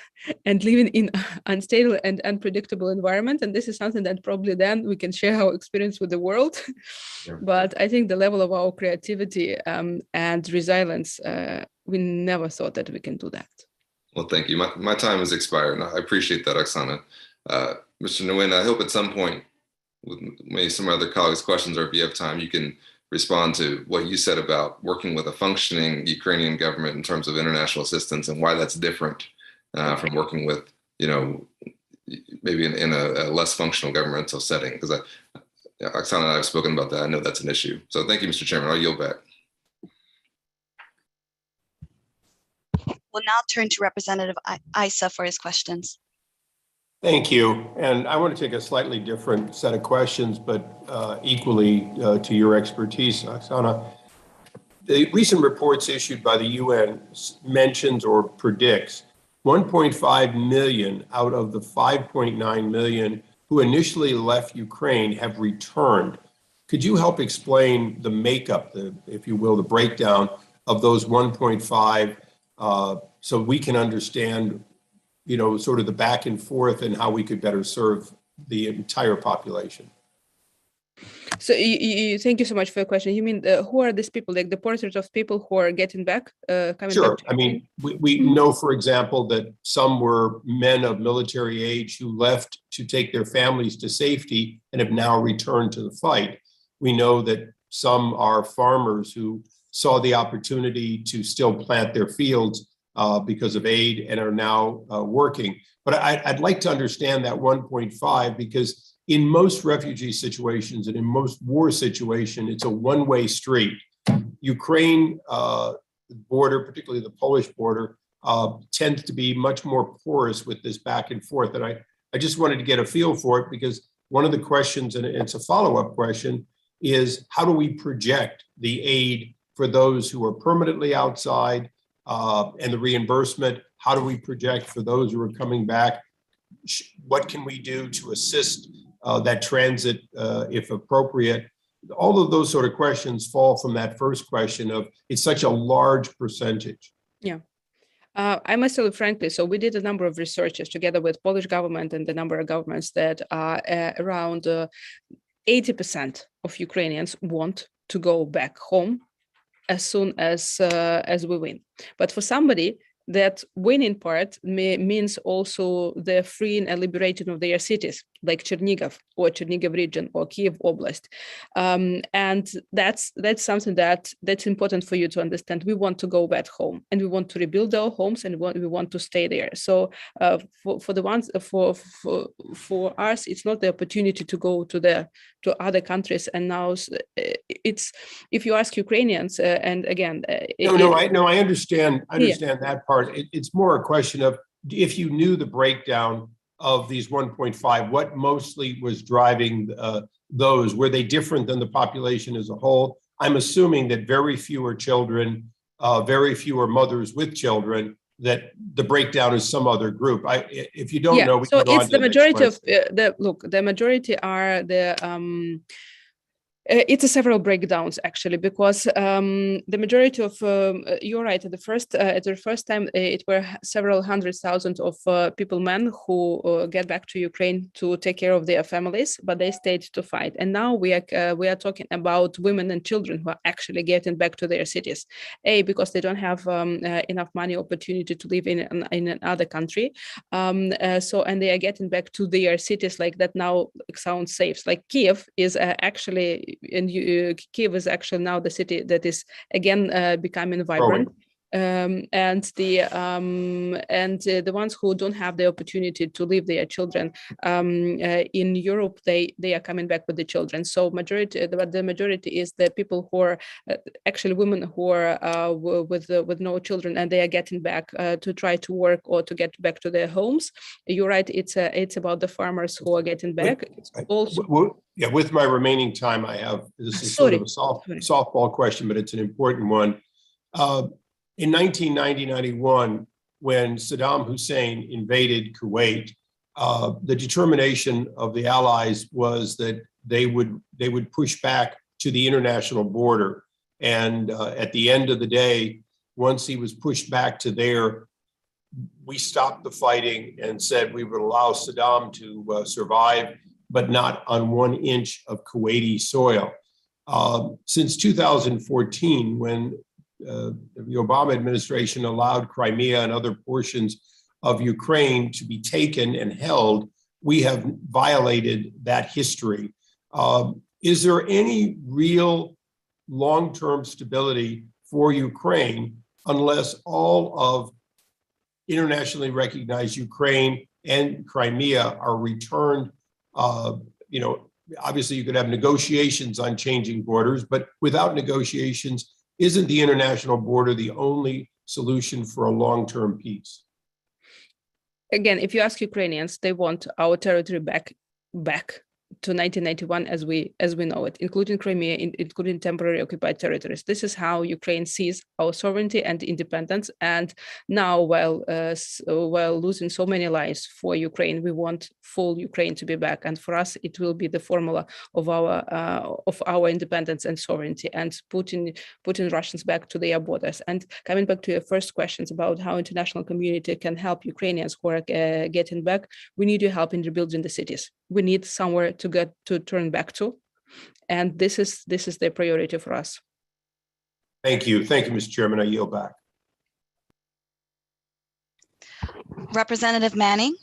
and living in unstable and unpredictable environment. And this is something that probably then we can share our experience with the world. Sure. But I think the level of our creativity and resilience, we never thought that we can do that. Well, thank you. My time has expired, and I appreciate that, Oksana. Mr. Nguyen, I hope at some point, with maybe some other colleagues' questions, or if you have time, you can respond to what you said about working with a functioning Ukrainian government in terms of international assistance and why that's different from working with, maybe in a less functional governmental setting. Because Oksana and I have spoken about that. I know that's an issue. So thank you, Mr. Chairman. I'll yield back. We'll now turn to Representative Issa for his questions. Thank you. And I want to take a slightly different set of questions, but equally to your expertise, Oksana. The recent reports issued by the UN mentions or predicts 1.5 million out of the 5.9 million who initially left Ukraine have returned. Could you help explain the makeup, if you will, the breakdown of those 1.5 so we can understand sort of the back and forth and how we could better serve the entire population? So thank you so much for your question. You mean who are these people, like the portrait of people who are getting back, coming Sure. back? I mean, we know, for example, that some were men of military age who left to take their families to safety and have now returned to the fight. We know that some are farmers who saw the opportunity to still plant their fields because of aid and are now working. But I'd like to understand that 1.5, because in most refugee situations and in most war situations, it's a one-way street. Ukraine border, particularly the Polish border, tends to be much more porous with this back and forth. And I just wanted to get a feel for it, because one of the questions, and it's a follow-up question, is how do we project the aid for those who are permanently outside, and the reimbursement? How do we project for those who are coming back? What can we do to assist that transit if appropriate? All of those sort of questions fall from that first question of it's such a large percentage. Yeah. I must tell you frankly, so we did a number of researches together with Polish government and the number of governments that are around 80% of Ukrainians want to go back home as soon as we win. But for somebody, that winning part means also the freeing and liberating of their cities, like Chernihiv or Chernihiv region or Kiev Oblast. And that's something that's important for you to understand. We want to go back home, and we want to rebuild our homes, and we want to stay there. So for the ones for us, it's not the opportunity to go to other countries. And now it's, if you ask Ukrainians, and again, I understand that part. It's more a question of, if you knew the breakdown of these 1.5, what mostly was driving those? Were they different than the population as a whole? I'm assuming that very few are children, very few are mothers with children, that the breakdown is some other group. If you don't know, we so can go it's on the to the majority next of the majority are the it's several breakdowns actually, because the majority of you're right, at the first time it were several 100,000 of people, men who get back to Ukraine to take care of their families, but they stayed to fight. And now we are talking about women and children who are actually getting back to their cities, because they don't have enough money, opportunity to live in another country, and they are getting back to their cities, like that now sounds safe. Like Kiev is actually, and Kiev is actually now the city that is again becoming vibrant. And the ones who don't have the opportunity to leave their children in Europe, they are coming back with the children. So the majority is the people who are actually women who are with no children, and they are getting back to try to work or to get back to their homes. You're right. It's about the farmers who are getting back. With my remaining time, I have this is sort of a softball question, but it's an important one. In 1990-91, when Saddam Hussein invaded Kuwait, the determination of the Allies was that they would push back to the international border. And at the end of the day, once he was pushed back to there, we stopped the fighting and said we would allow Saddam to survive, but not on 1 inch of Kuwaiti soil. Since 2014, when the Obama administration allowed Crimea and other portions of Ukraine to be taken and held, we have violated that history. Is there any real long-term stability for Ukraine unless all of internationally recognized Ukraine and Crimea are returned? Obviously you could have negotiations on changing borders, but without negotiations, isn't the international border the only solution for a long-term peace? Again, if you ask Ukrainians, they want our territory back to 1991 as we know it, including Crimea, including temporary occupied territories. This is how Ukraine sees our sovereignty and independence. And now, while losing so many lives for Ukraine, we want full Ukraine to be back. And for us, it will be the formula of our independence and sovereignty, and putting Russians back to their borders. And coming back to your first questions about how international community can help Ukrainians who are getting back, we need your help in rebuilding the cities. We need somewhere to turn back to, and this is the priority for us. Thank you, Mr. Chairman. I yield back. Representative Manning.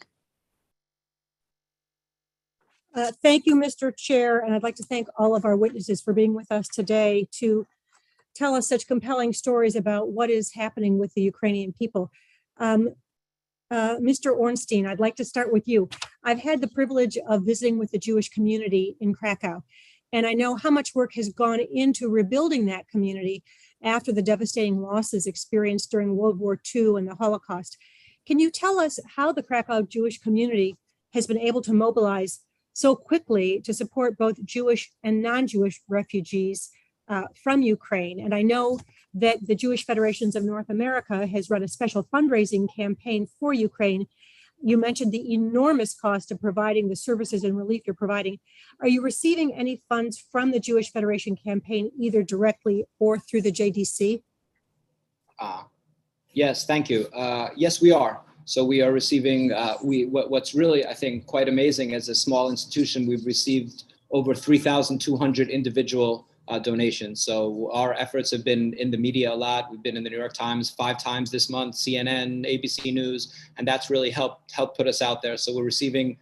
Thank you, Mr. Chair, and I'd like to thank all of our witnesses for being with us today to tell us such compelling stories about what is happening with the Ukrainian people. Mr. Ornstein, I'd like to start with you. I've had the privilege of visiting with the Jewish community in Krakow, and I know how much work has gone into rebuilding that community after the devastating losses experienced during World War II and the Holocaust. Can you tell us how the Krakow Jewish community has been able to mobilize so quickly to support both Jewish and non-Jewish refugees from Ukraine? And I know that the Jewish Federations of North America has run a special fundraising campaign for Ukraine. You mentioned the enormous cost of providing the services and relief you're providing. Are you receiving any funds from the Jewish Federation campaign, either directly or through the JDC? Yes, thank you. Yes, we are. So we are receiving, what's really, I think, quite amazing as a small institution, we've received over 3,200 individual donations. So our efforts have been in the media a lot. We've been in the New York Times 5 times this month, CNN, ABC News, and that's really helped put us out there. So we're receiving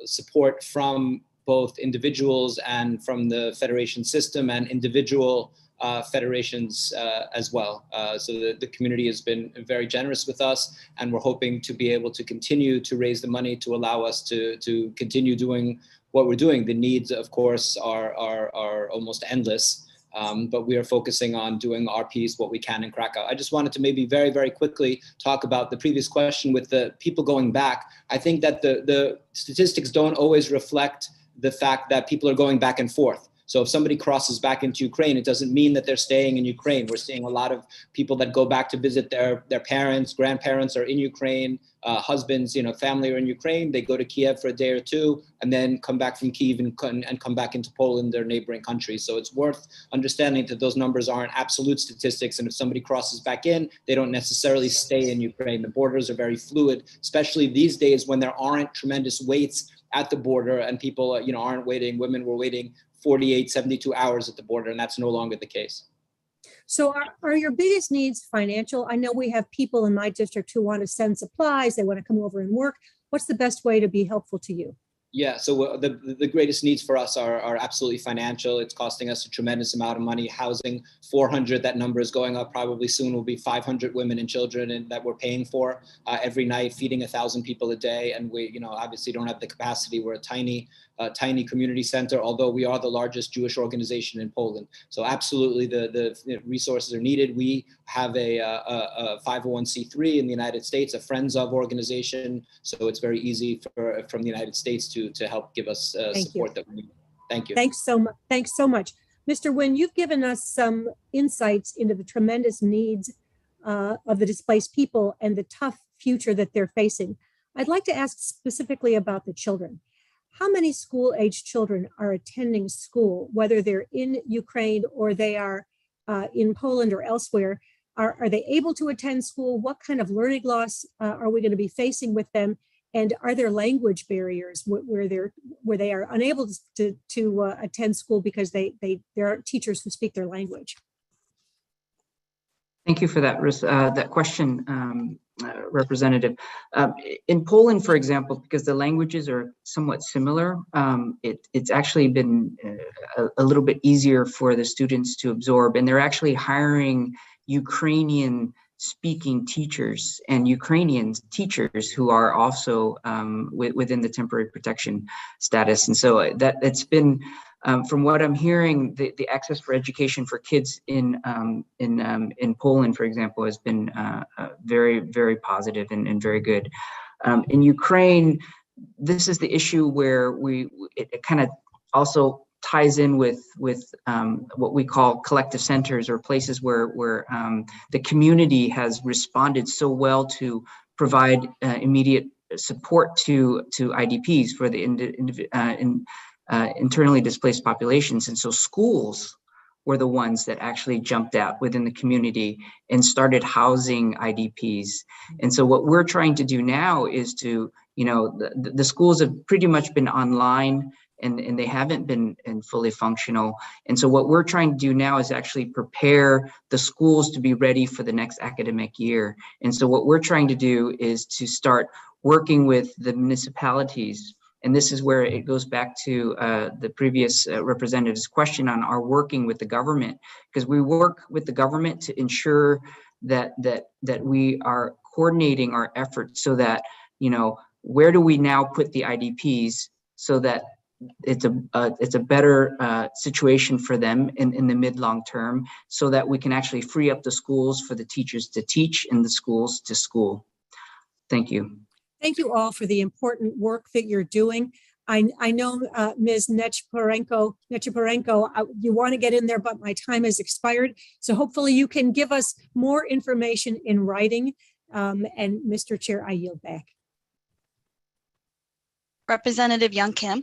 support from both individuals and from the federation system and individual federations as well. So the community has been very generous with us, and we're hoping to be able to continue to raise the money to allow us to continue doing what we're doing. The needs, of course, are almost endless, but we are focusing on doing our piece, what we can in Krakow. I just wanted to maybe very, very quickly talk about the previous question with the people going back. I think that the statistics don't always reflect the fact that people are going back and forth. So if somebody crosses back into Ukraine, it doesn't mean that they're staying in Ukraine. We're seeing a lot of people that go back to visit their parents, grandparents are in Ukraine, husbands, family are in Ukraine. They go to Kiev for a day or two and then come back from Kiev and come back into Poland, their neighboring countries. So it's worth understanding that those numbers aren't absolute statistics. And if somebody crosses back in, they don't necessarily stay in Ukraine. The borders are very fluid, especially these days when there aren't tremendous waits at the border and people, aren't waiting. Women were waiting 48, 72 hours at the border, and that's no longer the case. So are your biggest needs financial? I know we have people in my district who want to send supplies, they want to come over and work. What's the best way to be helpful to you? Yeah, so the greatest needs for us are absolutely financial. It's costing us a tremendous amount of money. Housing, 400, that number is going up. Probably soon will be 500 women and children that we're paying for every night, feeding 1,000 people a day. And we, obviously don't have the capacity. We're a tiny community center, although we are the largest Jewish organization in Poland. So absolutely the resources are needed. We have a 501c3 in the United States, a Friends of organization. So it's very easy from the United States to help give us support that we need. Thank you. Thanks so much. Thanks so much. Mr. Nguyen, you've given us some insights into the tremendous needs of the displaced people and the tough future that they're facing. I'd like to ask specifically about the children. How many school-aged children are attending school, whether they're in Ukraine or they are in Poland or elsewhere? Are they able to attend school? What kind of learning loss are we going to be facing with them? And are there language barriers where they are unable to attend school because there aren't teachers who speak their language? Thank you for that question, Representative. In Poland, for example, because the languages are somewhat similar, it's actually been a little bit easier for the students to absorb, and they're actually hiring Ukrainian speaking teachers and Ukrainian teachers who are also within the temporary protection status. And so it's been, from what I'm hearing, the access for education for kids in Poland, for example, has been very, very positive and very good. In Ukraine, this is the issue where it kind of also ties in with what we call collective centers, or places where the community has responded so well to provide immediate support to IDPs for the internally displaced populations. And so schools were the ones that actually jumped out within the community and started housing IDPs. And so what we're trying to do now is to, the schools have pretty much been online, and they haven't been fully functional. And so what we're trying to do now is actually prepare the schools to be ready for the next academic year. And so what we're trying to do is to start working with the municipalities. And this is where it goes back to the previous representative's question on our working with the government, because we work with the government to ensure that we are coordinating our efforts so that, where do we now put the IDPs so that it's a better situation for them in the mid-long term, so that we can actually free up the schools for the teachers to teach and the schools to school. Thank you. Thank you all for the important work that you're doing. I know Ms. Nechyporenko, you want to get in there, but my time has expired. So hopefully you can give us more information in writing. And Mr. Chair, I yield back. Representative Young Kim.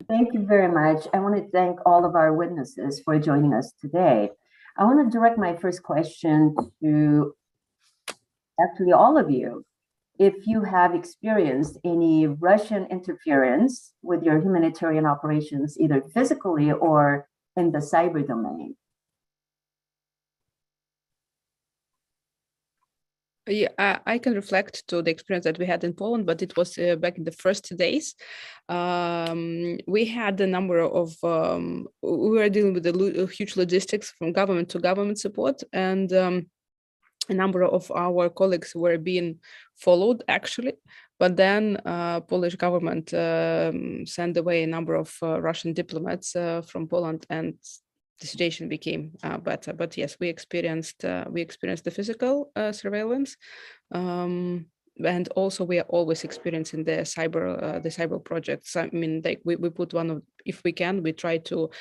Thank you very much. I want to thank all of our witnesses for joining us today. I want to direct my first question to actually all of you. If you have experienced any Russian interference with your humanitarian operations, either physically or in the cyber domain. Yeah, I can reflect to the experience that we had in Poland, but it was back in the first days. We had a number of, we were dealing with the huge logistics from government to government support, and a number of our colleagues were being followed actually, but then Polish government sent away a number of Russian diplomats from Poland, and the situation became better. But yes, we experienced the physical surveillance, and also we are always experiencing the cyber projects. I mean, like we put one of, if we can, we try to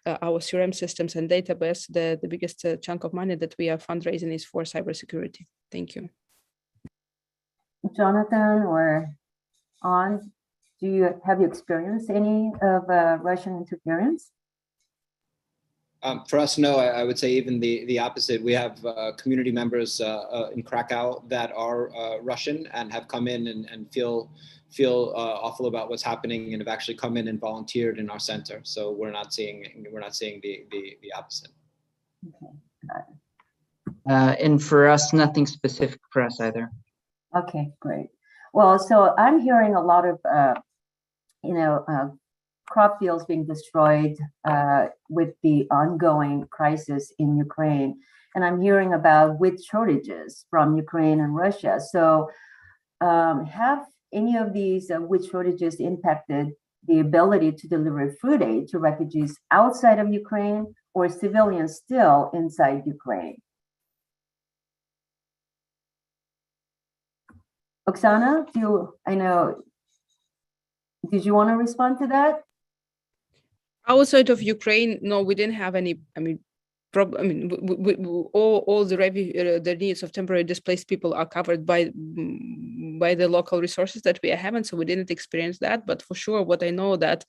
our CRM systems and database. The biggest chunk of money that we are fundraising is for cybersecurity. Thank you. Johnathan or Anh, have you experienced any of Russian interference? For us, no. I would say even the opposite. We have community members in Krakow that are Russian and have come in and feel awful about what's happening, and have actually come in and volunteered in our center. So we're not seeing the opposite. Okay, got it. And for us, nothing specific for us either. Okay, great. Well, so I'm hearing a lot of crop fields being destroyed with the ongoing crisis in Ukraine. And I'm hearing about wheat shortages from Ukraine and Russia. So have any of these wheat shortages impacted the ability to deliver food aid to refugees outside of Ukraine or civilians still inside Ukraine? Oksana, did you want to respond to that? Outside of Ukraine, no, we didn't have any. I mean, all the needs of temporary displaced people are covered by by the local resources that we are having, so we didn't experience that. But for sure, what I know that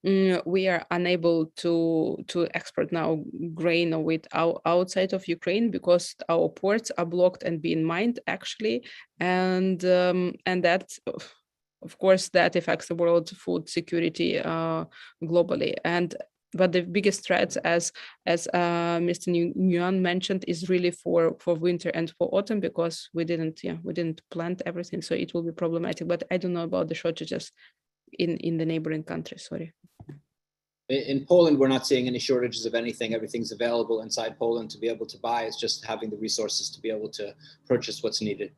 we are unable to export now grain or wheat outside of Ukraine because our ports are blocked and being mined actually, and that, of course, that affects the world food security globally. But the biggest threats, as Mr. Nguyen mentioned, is really for winter and for autumn, because we didn't plant everything, so it will be problematic. But I don't know about the shortages in the neighboring countries. Sorry. In Poland, we're not seeing any shortages of anything. Everything's available inside Poland to be able to buy. It's just having the resources to be able to purchase what's needed.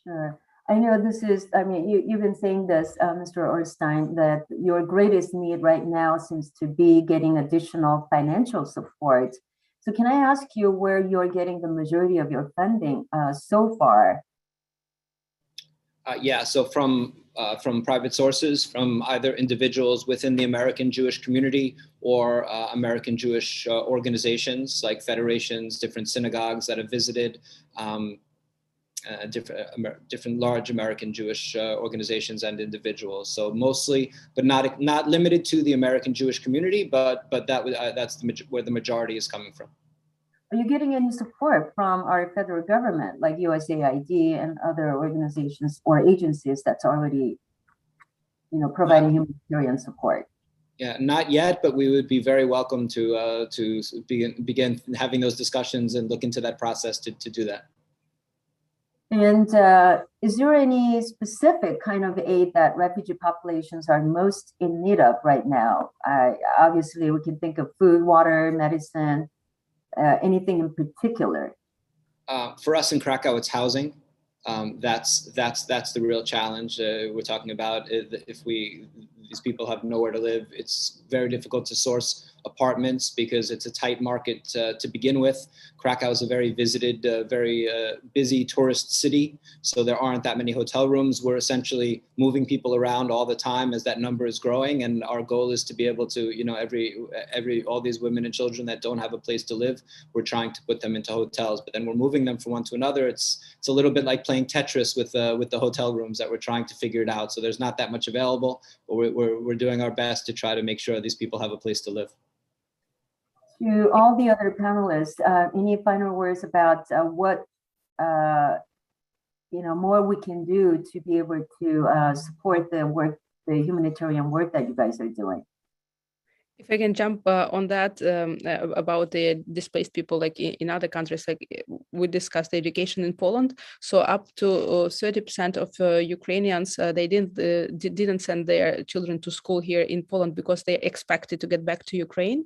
Sure. I know this is, I mean, you've been saying this, Mr. Ornstein, that your greatest need right now seems to be getting additional financial support. So can I ask you where you're getting the majority of your funding so far? Yeah, so from private sources, from either individuals within the American Jewish community or American Jewish organizations like federations, different synagogues that have visited, different large American Jewish organizations and individuals. So mostly, but not limited to the American Jewish community, but that's where the majority is coming from. Are you getting any support from our federal government, like USAID and other organizations or agencies that's already, providing humanitarian support? Yeah, not yet, but we would be very welcome to begin having those discussions and look into that process to do that. And is there any specific kind of aid that refugee populations are most in need of right now? Obviously, we can think of food, water, medicine, anything in particular? For us in Krakow, it's housing. That's the real challenge we're talking about. If these people have nowhere to live, it's very difficult to source apartments because it's a tight market to begin with. Krakow is a very visited, very busy tourist city, so there aren't that many hotel rooms. We're essentially moving people around all the time as that number is growing, and our goal is to be able to, all these women and children that don't have a place to live, we're trying to put them into hotels, but then we're moving them from one to another. It's a little bit like playing Tetris with the hotel rooms that we're trying to figure it out. So there's not that much available, but we're doing our best to try to make sure these people have a place to live. To all the other panelists, any final words about what more we can do to be able to support the humanitarian work that you guys are doing? If I can jump on that about the displaced people, like in other countries, like we discussed the education in Poland. So up to 30% of Ukrainians, they didn't send their children to school here in Poland because they expected to get back to Ukraine.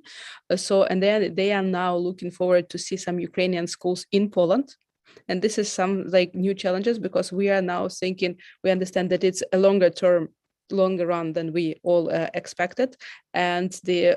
And then they are now looking forward to see some Ukrainian schools in Poland. And this is some like new challenges, because we are now thinking, we understand that it's a longer run than we all expected, and these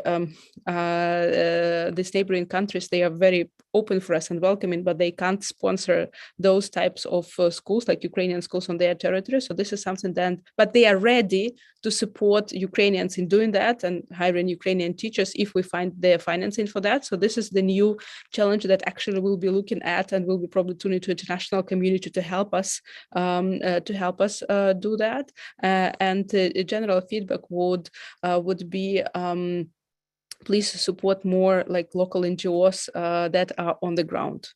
neighboring countries, they are very open for us and welcoming, but they can't sponsor those types of schools, like Ukrainian schools on their territory. So this is something but they are ready to support Ukrainians in doing that and hiring Ukrainian teachers if we find the financing for that. So this is the new challenge that actually we'll be looking at, and we'll be probably turning to international community to help us do that. And a general feedback would be please support more like local NGOs that are on the ground.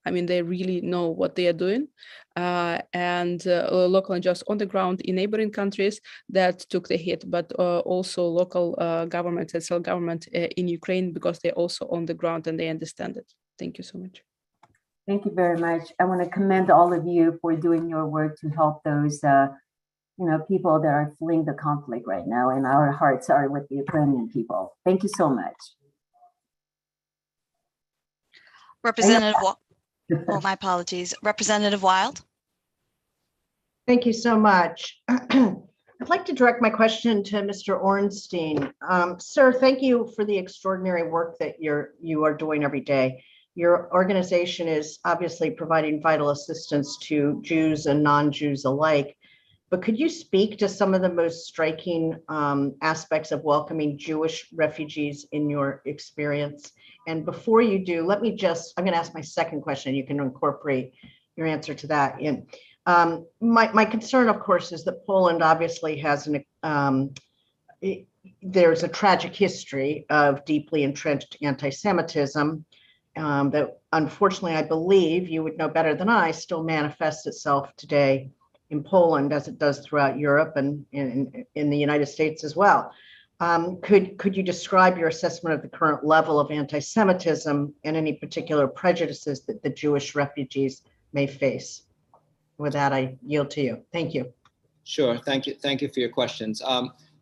I mean, they really know what they are doing, and local NGOs on the ground in neighboring countries that took the hit, but also local governments and self-government in Ukraine, because they're also on the ground and they understand it. Thank you so much. Thank you very much. I want to commend all of you for doing your work to help those people that are fleeing the conflict right now, and our hearts are with the Ukrainian people. Thank you so much. Representative, my apologies. Representative Wild. Thank you so much. I'd like to direct my question to Mr. Ornstein. Sir, thank you for the extraordinary work that you are doing every day. Your organization is obviously providing vital assistance to Jews and non-Jews alike. But could you speak to some of the most striking aspects of welcoming Jewish refugees in your experience? And before you do, I'm going to ask my second question. You can incorporate your answer to that in. My concern, of course, is that Poland obviously has there's a tragic history of deeply entrenched anti-Semitism that unfortunately, I believe you would know better than I, still manifests itself today in Poland as it does throughout Europe and in the United States as well. Could you describe your assessment of the current level of anti-Semitism and any particular prejudices that the Jewish refugees may face? With that, I yield to you. Thank you. Sure. Thank you for your questions.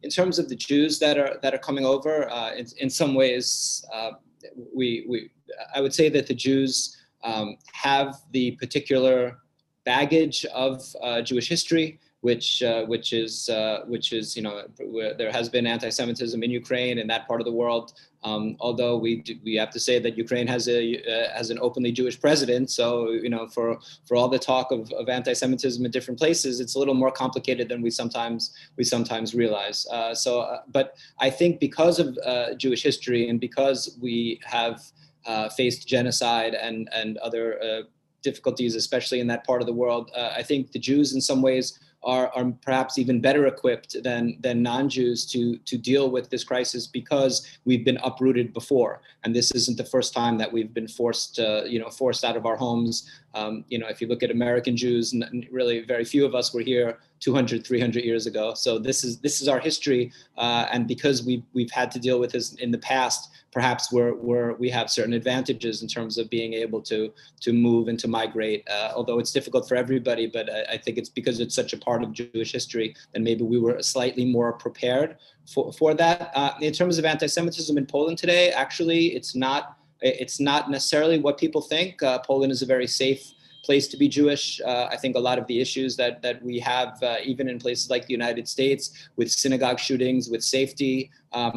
In terms of the Jews that are coming over, in some ways, I would say that the Jews have the particular baggage of Jewish history, which is where there has been anti-Semitism in Ukraine and that part of the world. Although we have to say that Ukraine has an openly Jewish president, so for all the talk of anti-Semitism in different places, it's a little more complicated than we sometimes realize. But I think because of Jewish history and because we have faced genocide and other difficulties, especially in that part of the world, I think the Jews in some ways are perhaps even better equipped than non-Jews to deal with this crisis because we've been uprooted before, and this isn't the first time that we've been forced out of our homes. If you look at American Jews, really very few of us were here 200, 300 years ago. So this is our history, and because we've had to deal with this in the past, perhaps we have certain advantages in terms of being able to move and to migrate. Although it's difficult for everybody, but I think it's because it's such a part of Jewish history that maybe we were slightly more prepared for that. In terms of anti-Semitism in Poland today, actually, it's not necessarily what people think. Poland is a very safe place to be Jewish. I think a lot of the issues that we have, even in places like the United States, with synagogue shootings, with safety,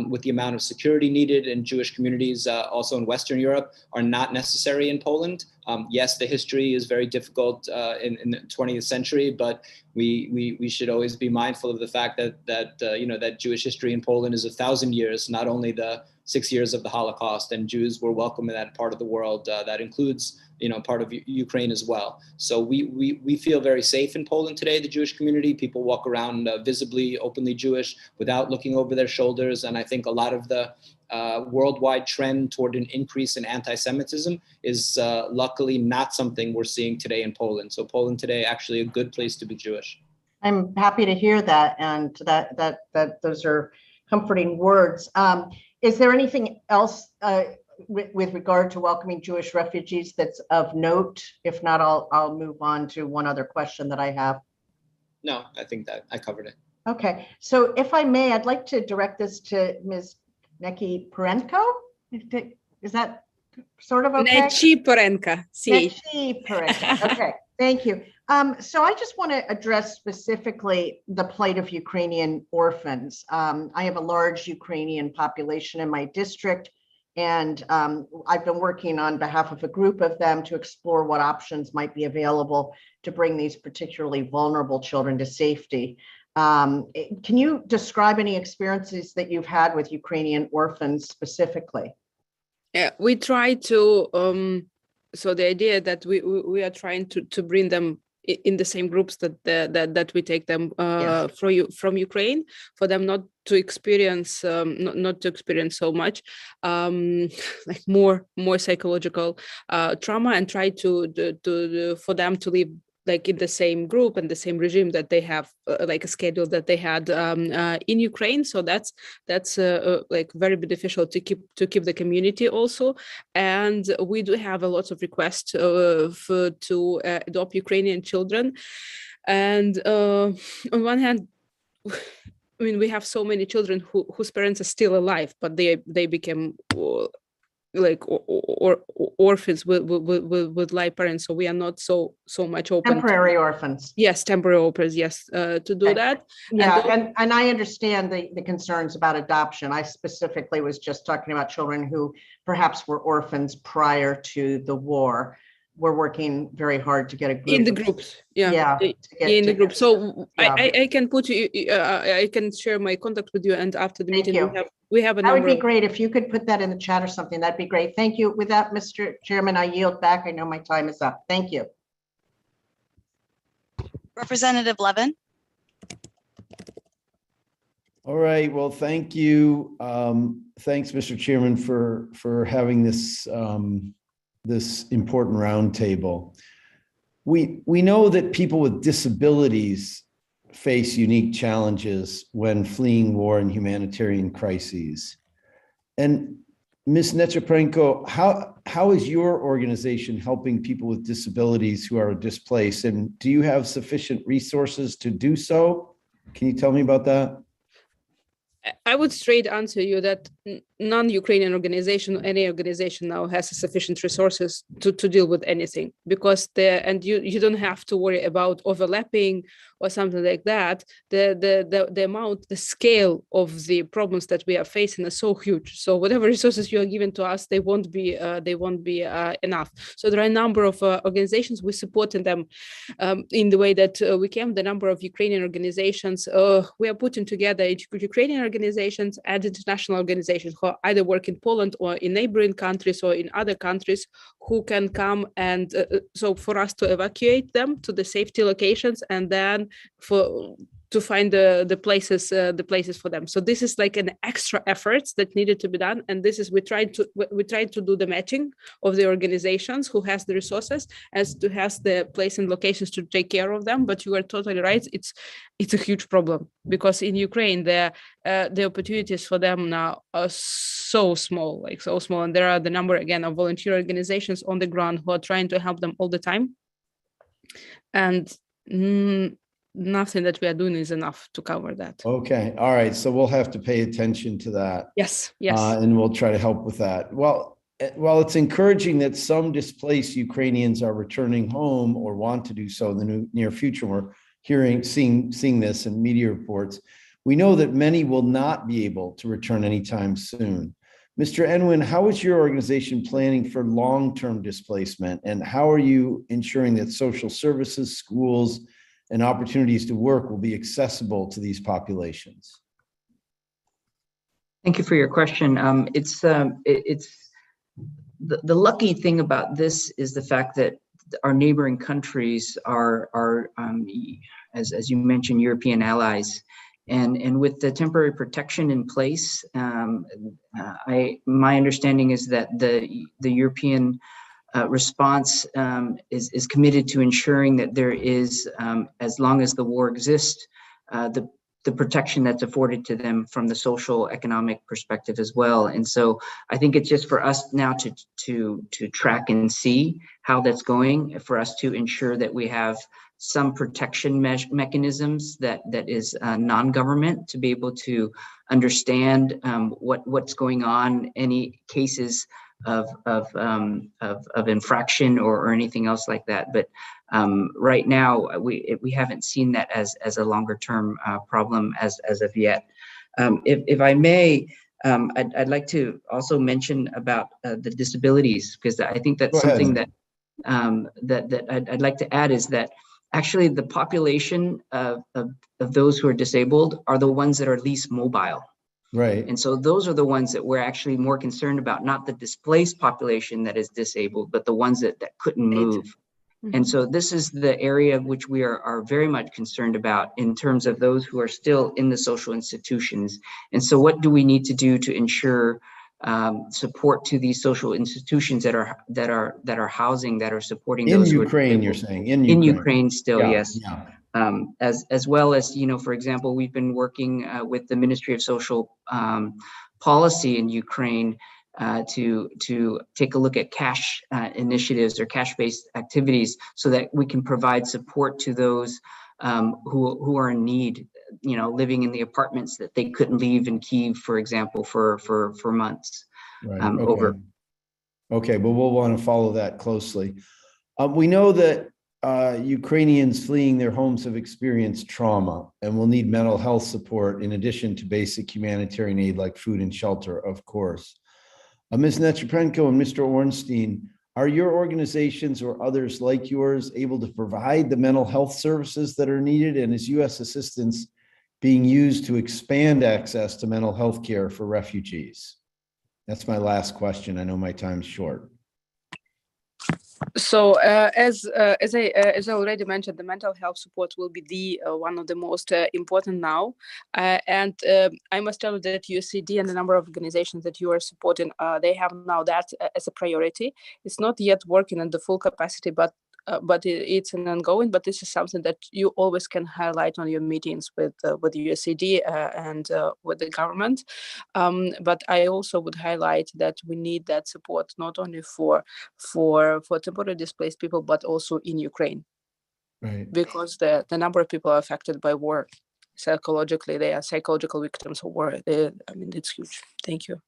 with the amount of security needed in Jewish communities, also in Western Europe, are not necessary in Poland. Yes, the history is very difficult in the 20th century, but we should always be mindful of the fact that Jewish history in Poland is 1,000 years, not only the 6 years of the Holocaust, and Jews were welcome in that part of the world. That includes part of Ukraine as well. So we feel very safe in Poland today, the Jewish community. People walk around visibly, openly Jewish without looking over their shoulders. And I think a lot of the worldwide trend toward an increase in anti-Semitism is luckily not something we're seeing today in Poland. So Poland today, actually a good place to be Jewish. I'm happy to hear that, and that those are comforting words. Is there anything else with regard to welcoming Jewish refugees that's of note? If not, I'll move on to one other question that I have. No, I think that I covered it. Okay, so if I may, I'd like to direct this to Ms. Nechyporenko. Is that sort of okay? Nechyporenko. Nechyporenko. Okay, thank you. So I just want to address specifically the plight of Ukrainian orphans. I have a large Ukrainian population in my district, and I've been working on behalf of a group of them to explore what options might be available to bring these particularly vulnerable children to safety. Can you describe any experiences that you've had with Ukrainian orphans specifically? Yeah, we try to, so the idea that we are trying to bring them in the same groups that we take them from Ukraine, for them not to experience not to experience so much like more psychological trauma, and try to for them to live like in the same group and the same regime that they have, like a schedule that they had in Ukraine. So that's like very beneficial to keep the community also. And we do have a lot of requests to adopt Ukrainian children. And on one hand, I mean, we have so many children whose parents are still alive, but they became like orphans with live parents, so we are not so much open. Temporary orphans. Yes, temporary orphans. Yes, to do that. Yeah, and I understand the concerns about adoption. I specifically was just talking about children who perhaps were orphans prior to the war. We're working very hard to get a group in the groups. In the group. So yeah. I can put you. I can share my contact with you, and after the meeting we have a number. That would be great if you could put that in the chat or something. That'd be great. Thank you. With that, Mr. Chairman, I yield back. I know my time is up. Thank you. Representative Levin. All right, well, thank you. Thanks, Mr. Chairman, for having this this important roundtable. We know that people with disabilities face unique challenges when fleeing war and humanitarian crises. And Ms. Nechyporenko, how is your organization helping people with disabilities who are displaced? And do you have sufficient resources to do so? Can you tell me about that? I would straight answer you that non-Ukrainian organization, any organization now has sufficient resources to deal with anything, because you don't have to worry about overlapping or something like that. The amount, the scale of the problems that we are facing is so huge. So whatever resources you are giving to us, they won't be enough. So there are a number of organizations. We're supporting them in the way that we can. The number of Ukrainian organizations we are putting together Ukrainian organizations and international organizations who either work in Poland or in neighboring countries or in other countries who can come and so for us to evacuate them to the safety locations and then to find the places for them. So this is like an extra efforts that needed to be done, and this is we tried to do the matching of the organizations who has the resources as to has the place and locations to take care of them. But you are totally right; it's a huge problem because in Ukraine the opportunities for them now are so small, and there are the number again of volunteer organizations on the ground who are trying to help them all the time, and nothing that we are doing is enough to cover that. Okay. All right. So we'll have to pay attention to that. Yes. And we'll try to help with that. Well, while it's encouraging that some displaced Ukrainians are returning home or want to do so in the near future, we're seeing this in media reports, we know that many will not be able to return anytime soon. Mr. Anh Nguyen, how is your organization planning for long-term displacement, and how are you ensuring that social services, schools, and opportunities to work will be accessible to these populations? Thank you for your question. It's the lucky thing about this is the fact that our neighboring countries are as you mentioned, European allies, and with the temporary protection in place, my understanding is that the European response is committed to ensuring that there is, as long as the war exists, the protection that's afforded to them from the social economic perspective as well. And so I think it's just for us now to track and see how that's going, for us to ensure that we have some protection mechanisms that is non-government, to be able to understand what's going on, any cases of infraction or anything else like that. But right now we haven't seen that as a longer term problem as of yet. If I may, I'd like to also mention about the disabilities, because I think that's something that I'd like to add, is that actually the population of those who are disabled are the ones that are least mobile. Right. And so those are the ones that we're actually more concerned about, not the displaced population that is disabled, but the ones that couldn't move. Mm-hmm. And so this is the area which we are very much concerned about in terms of those who are still in the social institutions. And so what do we need to do to ensure support to these social institutions that are housing, that are supporting those in Ukraine, you're saying in Ukraine still, yeah, yes. Yeah. As well as, for example, we've been working with the Ministry of Social Policy in Ukraine to take a look at cash initiatives or cash-based activities, so that we can provide support to those who are in need, living in the apartments that they couldn't leave in Kyiv, for example, for months. Right. Okay, well, we'll want to follow that closely. We know that Ukrainians fleeing their homes have experienced trauma and will need mental health support in addition to basic humanitarian aid like food and shelter, of course. Ms. Nechyporenko and Mr. Ornstein, are your organizations or others like yours able to provide the mental health services that are needed? And is U.S. assistance being used to expand access to mental health care for refugees? That's my last question. I know my time's short. So as I already mentioned, the mental health support will be the one of the most important now, and I must tell you that USAID and the number of organizations that you are supporting, they have now that as a priority. It's not yet working at the full capacity, but it's an ongoing. But this is something that you always can highlight on your meetings with USAID and with the government. But I also would highlight that we need that support not only for temporarily displaced people, but also in Ukraine. Right. Because the number of people affected by war, psychologically, they are psychological victims of war. It's huge. Thank you.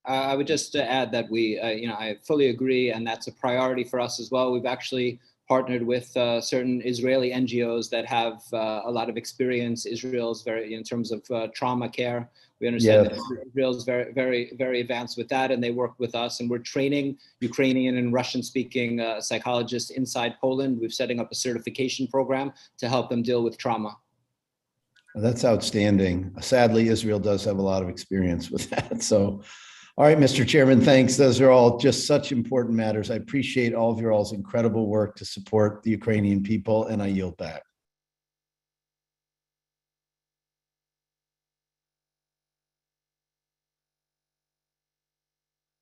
I would just add that I fully agree, and that's a priority for us as well. We've actually partnered with certain Israeli NGOs that have a lot of experience. Israel's very, in terms of trauma care. We understand that Israel's very, very, very advanced with that, and they work with us. And we're training Ukrainian and Russian-speaking psychologists inside Poland. We're setting up a certification program to help them deal with trauma. That's outstanding. Sadly, Israel does have a lot of experience with that. So, all right, Mr. Chairman, thanks. Those are all just such important matters. I appreciate all of your all's incredible work to support the Ukrainian people, and I yield back.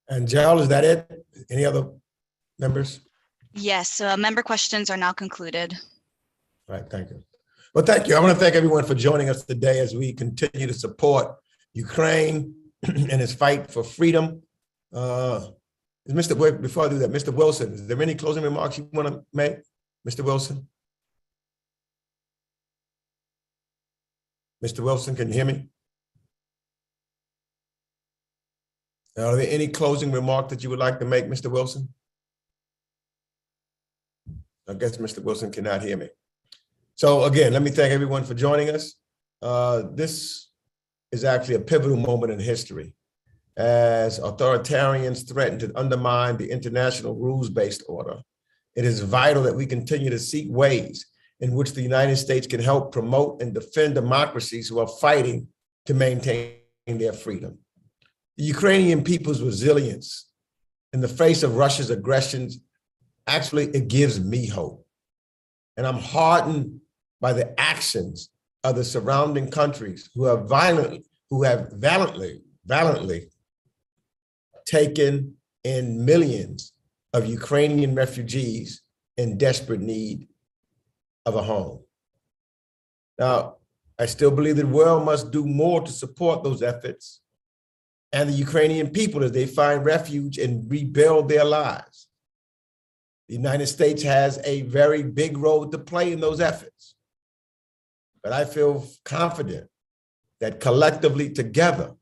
And Gerald, is that it? Any other members? Yes, member questions are now concluded. All right, thank you. Well, thank you. I want to thank everyone for joining us today as we continue to support Ukraine and its fight for freedom. Before I do that, Mr. Wilson, is there any closing remarks you want to make, Mr. Wilson? Mr. Wilson, can you hear me? Are there any closing remarks that you would like to make, Mr. Wilson? I guess Mr. Wilson cannot hear me. So again, let me thank everyone for joining us. This is actually a pivotal moment in history as authoritarians threaten to undermine the international rules-based order. It is vital that we continue to seek ways in which the United States can help promote and defend democracies who are fighting to maintain their freedom. The Ukrainian people's resilience in the face of Russia's aggressions, actually, it gives me hope. And I'm heartened by the actions of the surrounding countries who have valiantly taken in millions of Ukrainian refugees in desperate need of a home. Now, I still believe the world must do more to support those efforts and the Ukrainian people as they find refuge and rebuild their lives. The United States has a very big role to play in those efforts. But I feel confident that collectively together,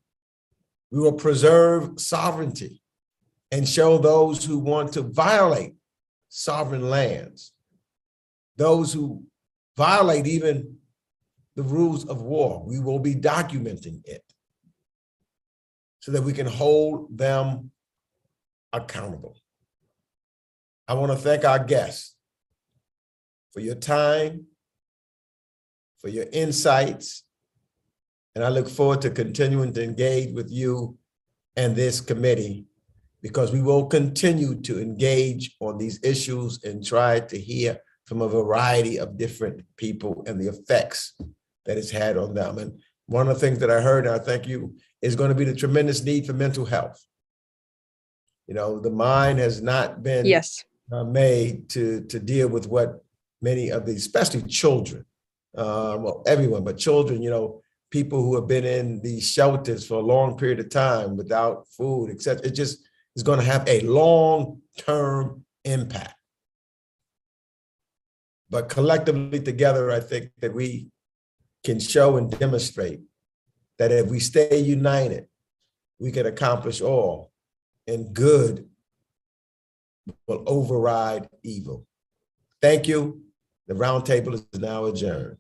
we will preserve sovereignty and show those who want to violate sovereign lands, those who violate even the rules of war, we will be documenting it so that we can hold them accountable. I want to thank our guests for your time, for your insights, and I look forward to continuing to engage with you and this committee because we will continue to engage on these issues and try to hear from a variety of different people and the effects that it's had on them. And one of the things that I heard, and I thank you, is going to be the tremendous need for mental health. You know, the mind has not been made to deal with what many of these, especially children, well, everyone, but children, you know, people who have been in these shelters for a long period of time without food, etc. It just is going to have a long-term impact. But collectively together, I think that we can show and demonstrate that if we stay united, we can accomplish all, and good will override evil. Thank you. The roundtable is now adjourned.